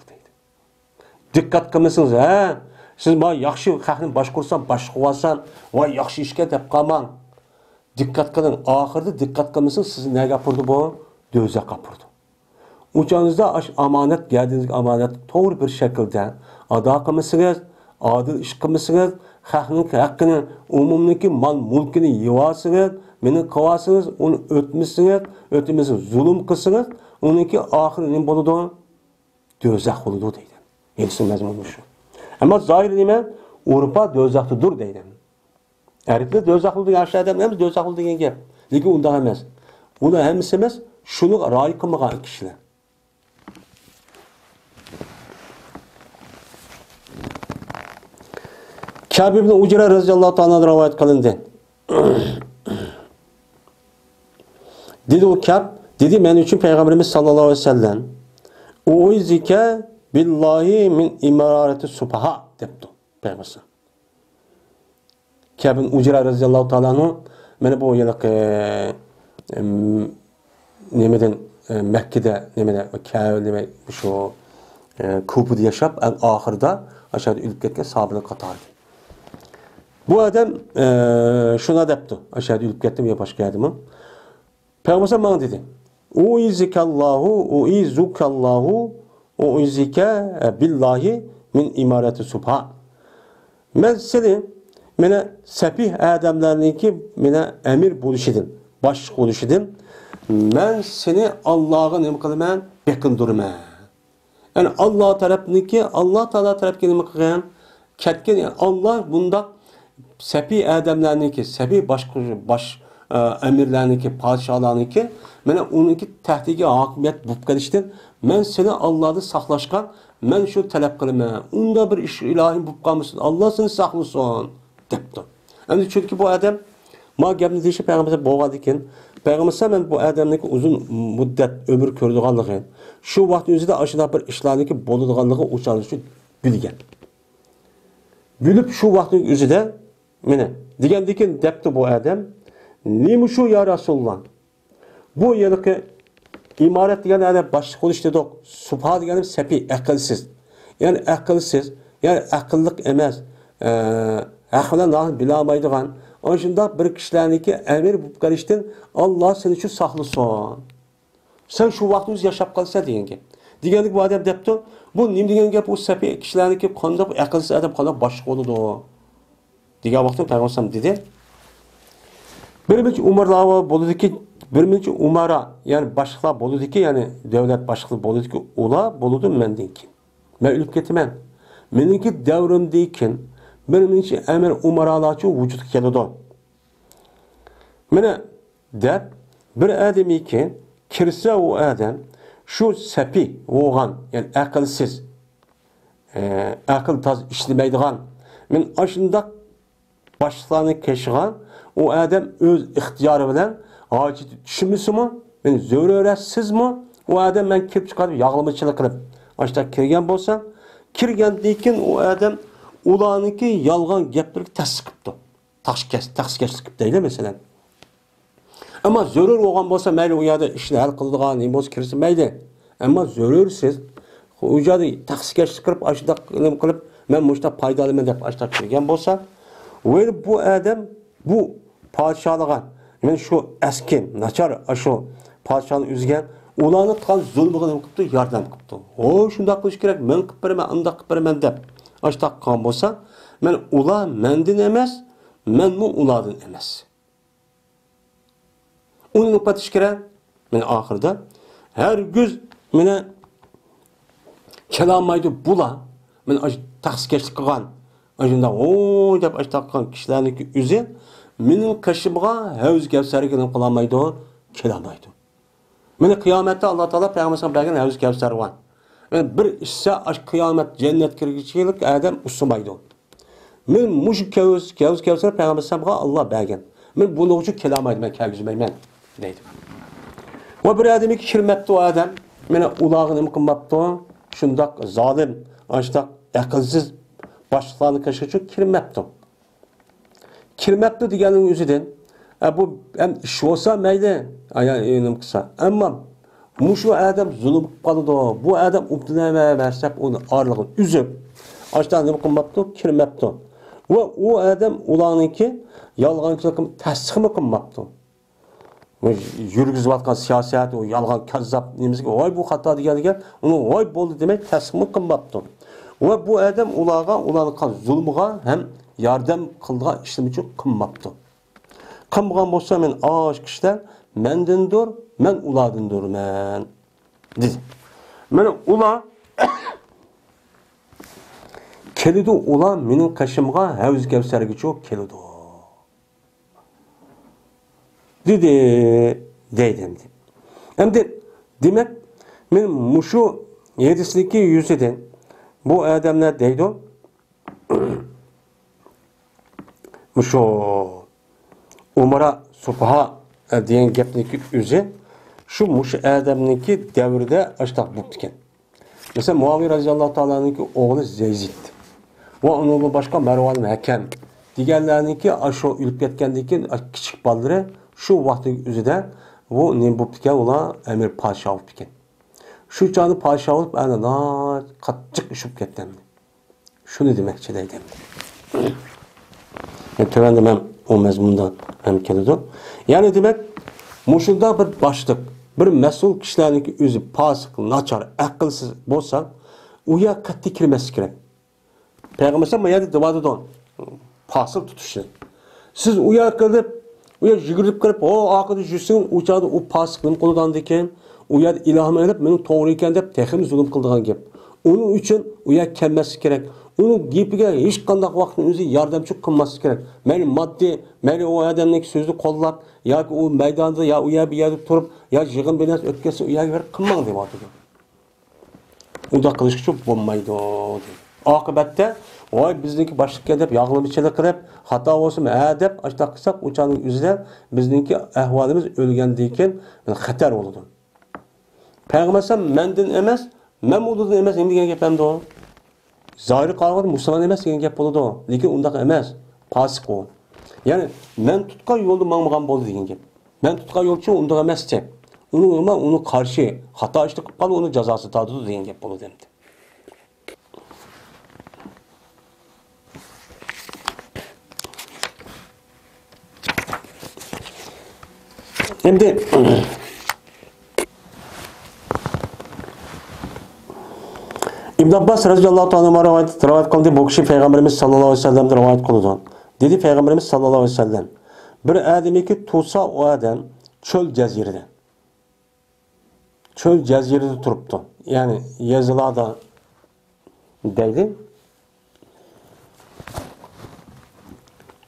deydi. Dikkat qilmasınız, ha? Siz bana yaxshi xalqni boshqursan, boshqursan, voy yaxshi ishga deb qolmang. Dikkat qilin, oxirida dikkat qilmasınız, sizni nega qapurdi bu? Dözaq qapurdi. Uçağınızda amanet geldiğiniz amanet doğru bir şekilde ada qilmasınız, adil iş qilmasınız, xalqning haqqini, umumniki mal mulkini yiyasınız, meni qavasınız, onu ötmesiniz, zulüm qilsiniz, onunki ahiri ne bo'ladi? Dözaq bo'ladi deydi. Hepsi mazmunu şu. Ama zahir nima? Avrupa dözaqdır deydi. Ariflar dözaqlı yaxshi adam emas, dözaqlı degan gap. Lekin unda emas. Uni hammasi emas, shuni ra'y qilmagan kishilar. Kâb ibn Ucra radıyallahu ta'ala rivayet kılındı. Dedi o Kâb, dedi men üçün Peygamberimiz sallallahu aleyhi ve sellem uizike billahi min imarati sufaha depti Peygamber. Kâb ibn Ucra radıyallahu ta'ala meni bu yıllık nemeden Mekke'de nemeden Kâb demek şu Kubu'da yaşap en ahırda aşağıda ölüp ketken sahabenin katarı. Bu adam şuna depti. Aşağıda ölüp kettim ya başka adamı. Peygamber bana dedi. Uizukallahu billahi min imareti subha. Ben seni mene sepih adamlarınki mene emir buluşidin. Baş buluşidin. Ben seni Allah'ın emkılmen bekindurma. Yani Allah tarafındaki Allah Teala tarafındaki emkılmen ketken yani Allah bunda sepih adamlarınki sepih baş emirlerinki, padişahlarınki, mene onunki tehdiği hakimiyet bulup geliştir. Men seni Allah'da saklaşkan, men şu talep kılma. Onda bir iş ilahi bulup kalmışsın. Allah seni saklısın. Depti. Yani çünkü bu adam, ma gapni deyişi Peygamber'e boğadı iken, Peygamber'e men bu adamniki uzun müddet ömür kördüğanlığı, şu vaktin özüde aşıda bir işlerinki boluduğanlığı uçarlı için bilgen. Bilip şu vaktin özüde, mene, digen diken depti bu adam, neymiş şu ya Resulullah? Bu yılki imaret diyen yani başlık oluş dedik. Subha diyenin sepi, akılsız. Yani akılsız, yani akıllık emez. Akıldan daha bilamaydıgan. Onun için de bir kişilerinki emir bu karıştın. Allah seni şu saklısın. Sen şu vaktiniz yaşap kalsa diyen ki. Diyenlik bu adam depti. Bu neyim diyen ki bu sepi kişilerinki konuda akılsız adam konuda başlık oldu. Diyen vaktin Peygamber dedi. Bir umarlar boludu ki, bir umara yani başlıklar boludu ki yani devlet başlıklı boludu ki ola boludu mendinki. Ben ölüp getimem. Meninki devrimdeyken bir emir umaralar vücut kelidi. Mene dep bir ademi ki kirse o adam şu sepi oğan yani akılsız akıl taz işlemeydiğen men aşında başlıklarını keşiğen o adam öz ihtiyarı bilen acil düşünmüsü mü? Ben zöröresiz mi? O adam ben kirip çıkarıp yağlamacılık kılıp aşağı kirgen bolsa kirgen deyken o adam ulanınki yalgan gepleri tasıkıptı. Taksikeşlik değil mesela. Ama zörör olgan bolsa meyli o yada işini hal kıldığan ne bolsa kirisi meyli. Ama zörörsiz o yada taksikeşlik kılıp aşağı kılıp ben muşta paydalı dep aşağı kirgen bolsa ve bu adam bu padişahlığa men şu eski naçar şu padişahın üzgen ulanı tutan zulmüne qıptı yardım qıptı. O şunda qilish kerak men qıp beraman anda qıp beraman dep aştaq qan bolsa men ula mendin emas men mu uladın emas. Onu patish kerak men ahirda her göz mene kelamaydı bula men taksikeşlik qilgan ajında o dep aştaq qan kişilerniki üze mening kaşımğa havuz kevserga qılamaydı, kelamaydı. Meni kıyamette Allah Teala Peygamber'e bergen havuz kevser var. Yani bir işse kıyamet cennet kirgiçilik adam usumaydı. Men muş havuz kevser Peygamber'e Allah bergen. Men bunu uchun kelamaydi, men kelgizmayman deydi. Va bir odam kirmabdi, o odam meni ulog'i nima qilmabdi? Shundoq zolim, ashtoq aqlsiz boshliqlarni qilish uchun kirmabdi. Kirmabdi deganing o'zidan bu ham ish bo'lsa mayli, nima qilsa. Ammo mushu odam zulm qilib qoldi. Bu odam ubdilama versab uni orlig'ini uzib, ashtoq nima qilmabdi? Kirmabdi. Va u odam ularniki yolg'onchilikni tasdiqmi qilmabdi. Yurgizayotgan siyosat, o yolg'on kazzab nimasiga voy bu xato deganiga uni voy bo'ldi demak tasdiqmi qilmabdi. Va bu odam ularga zulmga ham yordam qilgan ishim uchun qilmabdi. Qilmagan bo'lsa men osh kishilar mendindir, men ulardindirman dedi. Mana ular keldi, ular mening qashimga Havz Kavsarga cho'p keldi. deydi. Endi demak men mushu yedisliki yuzidan bu odamlar deydi mushu umra subha degan gapniki o'zi shu mushu odamniki davrida ashtaq bo'lib ekan. Mesela Muaviye radhiyallohu ta'alaniki o'g'li Zeyzid va undan boshqa Marvan Hakam deganlarniki shu o'lib ketgandan keyin kichik bolalari şu vaqtning o'zida bu nima bo'lib ekan, ular amir podsho bo'lib ekan. Shu chog'da podsho bo'lib ana qattiq ishib ketgan. Shuni demoqchi edim. Tövende men o mazmunda ham keladi. Ya'ni demak, mushunda bir boshliq, bir mas'ul kishilarniki o'zi fosiq, nachar, aqlsiz bo'lsa, u yer qattiq kirmas kerak. Payg'ambar ham yerda devodidon fosiq tutishni. Siz u yer qilib u yer yugurib kirib, o oqida yursin, u chog'da u fosiqning qo'lidan ekan, u yer ilohim olib, meni to'g'ri ekan deb texim zulm qildigan gap. Uning uchun u yer kelmasi kerak. Uning gapiga hech qanday vaqtni o'zi yordamchi qilmasi kerak. Meni moddiy, meni o odamning so'zni qo'llab yoki u maydonda yo u yer bir yerda turib, yo yig'in bilan o'tkazsa, u yerga qilmang deb aytdi. Unda qilish uchun bo'lmaydi. Oqibatda voy bizniki boshliqqa deb yog'limichilik qilib, xato bo'lsin, deb ashta qilsak, o'chaning o'zida bizniki ahvolimiz o'lgandan keyin xatar bo'ladi. Payg'ambar mendan emas, Mahmuddan emas degan gap hamda o. Zahiri qolgan musulmon emas degan gap bo'ladi. Lekin undaq emas, fosiq o. Ya'ni men tutgan yo'lda mangmagan bo'ldi degan gap. Men tutgan yo'lchi undaq emas-chi. Uni qarshi xato ish qilib qoldi, uni jazosi totdi degan gap bo'ladi endi. Endi İbn Abbas radhiyallohu ta'ala rivoyat qildi, bu kishi payg'ambarimiz sallallohu alayhi vasallam rivoyat qildi. Dedi payg'ambarimiz sallallohu alayhi vasallam, bir odamiki tursa o odam cho'l jazirada. Cho'l jazirada turibdi. Ya'ni yazilada deydi.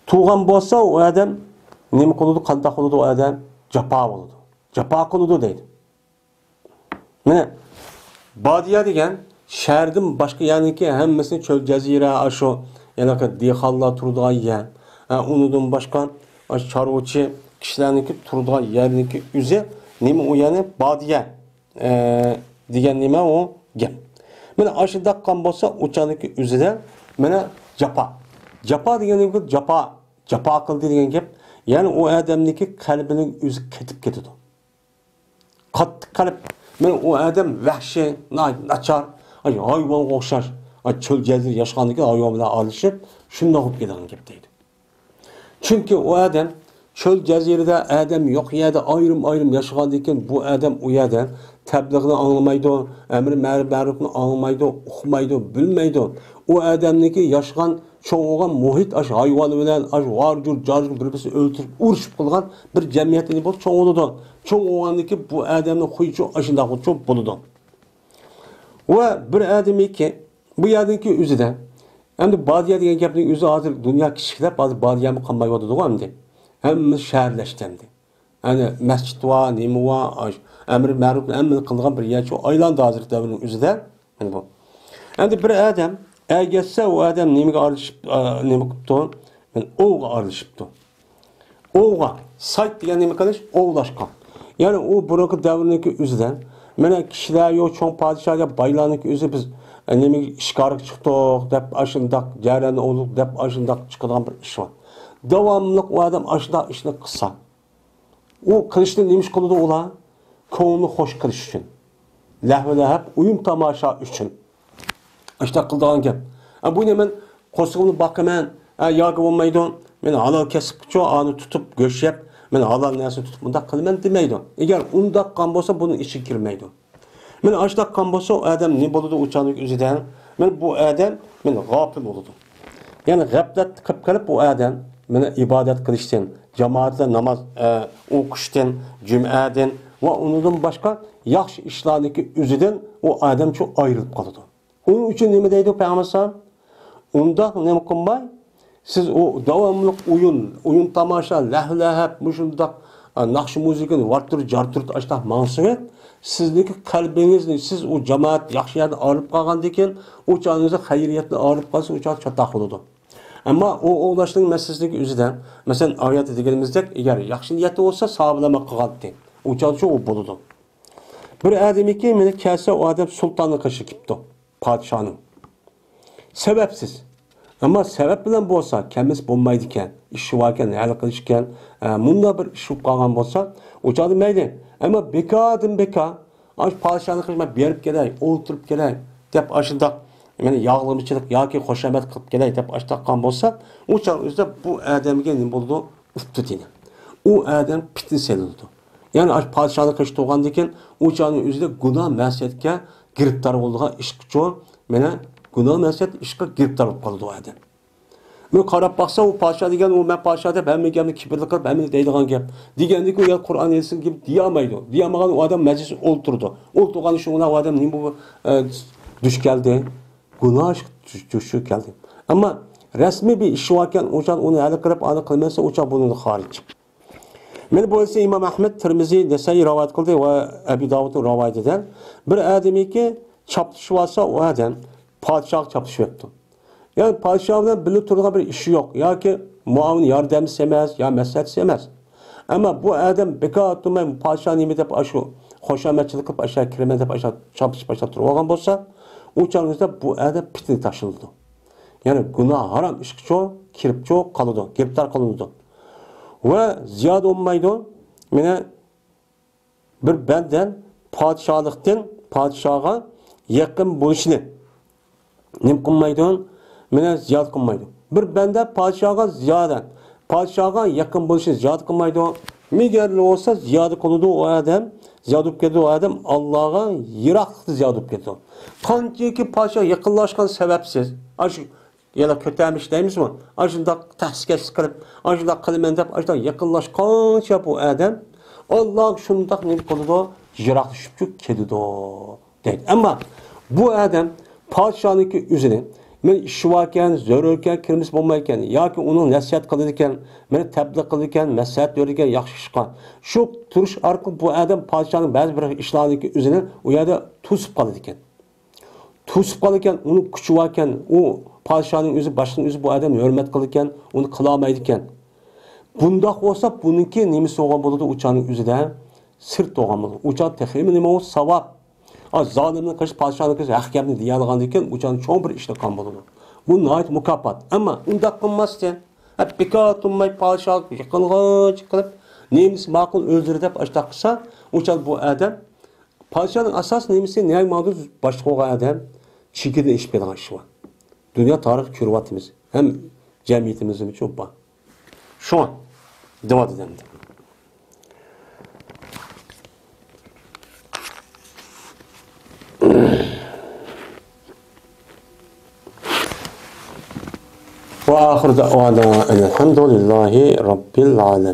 Tug'an bo'lsa o odam nima qiladi, qanday qiladi o odam? Japa bo'ladi. Japa qiladi deydi. Mana badiya degan shahardan boshqa yaniki hammasini cho'l jazira, shu yanaqa dehqonlar turadigan yer. Undan boshqa chorvachi kishilarniki turadigan yerniki o'zi nima u yani badiya degan nima u gap. Mana ashidaq qon bo'lsa, o'chaniki o'zida mana japa. Japa deganiki japa qildi degan gap. Yani o adamniki qalbining o'zi ketib ketadi. Qattiq qalb. Men o adam vahshiy, nachar, hayvonga o'xshash, cho'l jazir yashagandagi hayvon bilan alishib, shunday bo'lib ketgan gap deydi. Chunki o adam cho'l jazirada adam yo'q yerda ayrim yashagandan keyin bu adam u yerda tabliğni anglamaydi, amri ma'rufni anglamaydi, o'qimaydi, bilmaydi. O adamniki yashagan çoğuğan muhit aş hayvanı bilen aş varcur carcur birbirisi öldürüp uğraşıp kılgan bir cemiyetini bol çoğuludan. Çoğuğandaki bu adamın huyucu aşındaki çok buludan. Ve bir adamı ki bu yerdeki üzüden hem de badiye diyen gapning üzü hazır dünya kişiler bazı badiyemi kanmayı oldu hem de. Hem şehirleştendi. Yani mescid var, nemi var, emri ma'ruf emri kılgan bir yer çok aylandı hazır devrinin üzüde. Yani bu. Hem de bir adam Əgərsə o adam neymi arışıb, neymi qıpdı? Yəni, oğu arışıbdı. Oğğa, sayt degan nima qilish? Oğlashgan. Ya'ni u burungi davrniki o'zidan mana kishilar yo cho'ng podshohga baylarniki o'zi biz nima ishqoriq chiqdik deb ashundaq jarani o'lib deb ashundaq chiqadigan bir ish bor. Davomli u odam ashundaq ishni qilsa, u qilishni nima ish qiladi ular? Ko'ngli xo'sh qilish uchun. Lahv-lahab uyum tomosha uchun. Ashundaq qiladigan gap. Bu ne men qo'sig'imni boqaman, yo'q bo'lmaydi. Men halol kasbchi ani tutib go'sht yeb, men halol narsa tutib bunda qilman demaydi. Agar undaq qon bo'lsa, buni ichiga kirmaydi. Men ashdaq qon bo'lsa, odam ne bo'ladi o'chaning o'zidan? Men bu odam men g'ofil bo'ladi. Ya'ni g'aflat qilib qolib bu odam meni ibodat qilishdan, jamoatda namoz o'qishdan, jum'adan va undan boshqa yaxshi ishlarniki o'zidan u odam chu ayrilib qoladi. Uning uchun nima deydi Payg'ambar? Undaq nima qilmay siz o davomli o'yin tomosha, lahv-lahab, mushundaq naqsh muzikani vartur jartur ashtaq mansiyat sizniki qalbingizni siz o jamoat yaxshi yerda olib qolgandan keyin o chog'ingizda xayriyatni olib qolsa o chog' chataq bo'ladi. Ammo o o'lashning masalaligi o'zidan, masalan, oyatda deganimizdek, agar yaxshi niyatda bo'lsa, savoblama qilgandi. O chog' shu bo'ladi. Bir odamiki meni kelsa o odam sultonni qishi kipti, podshoning. Sababsiz. Ama sebep bilen bolsa, kemis bulmaydı iken, işi varken, hal kılışken, bunda bir iş kalgan bolsa, uçadı meyli. Ama bekadım beka, aş padişahlık kılışma berip geley, oturup geley, dep aşında, yani yağlamışçılık, ya ki hoşamet kılıp geley, dep aştakkan bolsa, uçadı üzde bu adamge ne buldu? Uftu dini. O adam pitin selildi. Yani aş padişahlık kılıştı oğan diken, uçağının üzde günah mesiyetke giriptar olduğuna iş çoğu, mene günah mesiyet işe giriptar olup kaldı o adam. Men qarab baksa o paşa degan o men paşa deb hamma gapni kibirlik qilib hamma deydigan gap. Degandiki o Qur'on yesin deb deyamaydi. Deyamagan o adam meclis o'ltirdi. O'ltirgan shuna o adam nima bu dush keldi. Günah düşü keldi. Ama resmi bir iş varken o'shan uni hal qilib aniq qilmasa o'shan bundan xorij. Men bo'lsa İmam Ahmed Tirmizi Nesai rivoyat qildi va Abi Davud rivoyat eder. Bir odamiki chaptishib olsa o adam podshoh chaptishyapti. Yani padişahla birlik turduğu bir işi yok. Ya ki muavin yardımcısı emas, ya meslekçisi emas. Ama bu adam bekat tutmay padişah nimet deb aşu hoşametçilik qilib aşağı kirmen deb aşağı çapışıp aşağı turib olgan bolsa, o çağımızda bu adam pitini taşıldı. Yani günah haram iş çok kirip çok kalıdı, giriptar kılındı. Ve ziyade olmaydı. Mene bir benden padişahlıktan padişaha yakın buluşunu nim qilmaydi? Mene ziyad qilmaydi. Bir bende padişaha ziyaden, padişaha yakın bo'lishni ziyad qilmaydi. Megarli olsa ziyad qiladi o adam, ziyad bo'lib ketdi o adam Allohga yiroqlikda ziyad bo'lib ketdi. Qanchaki padişah yaqinlashgan sababsiz, ash yana ko'tarmish deymizmi? Ashundaq tahsisga qilib, ashundaq qilman deb ashundaq yaqinlashgancha bu adam Alloh shundaq nima qiladi? Yiroqlashib ketdi deydi. Ammo bu adam padişahniki üzerine men işi varken, zörürken, kirmis bulmayken, ya ki onun nasihat kılırken, beni tebliğ kılırken, nasihat verirken yaxşı çıkan. Şu turuş arqı bu adam padişahın bazı bir işlerindeki üzerine o yerde tusup kalırken. Tusup kalırken, onun küçü varken, o padişahın özü, başının özü bu adam hürmet kılırken, onu kılamaydıken. Bundaq olsa, bununki nemisi oğan buludu uçağının özü de sırt oğan buludu. Uçağın tehimi nemi o? Savap. Zalimlik kış padişahlık kış ahkamını diyalğandıkken uçağın çoğun bir işle kan buludu. Bu nahit mukafat. Ama undaq qılmazken hep bekat olmay padişahlık yıkılğıç qılıp nemisi maqul öldürü dep aştaq qısa uçağın bu adam padişahın asas nemisi ne aymadı başlık oğan adam çekirde iş bedan işi var. Dünya tarih kürvatimiz hem cemiyetimizin çok var. Şu an devam edelim. وآخر دعوانا أن الحمد لله رب العالمين.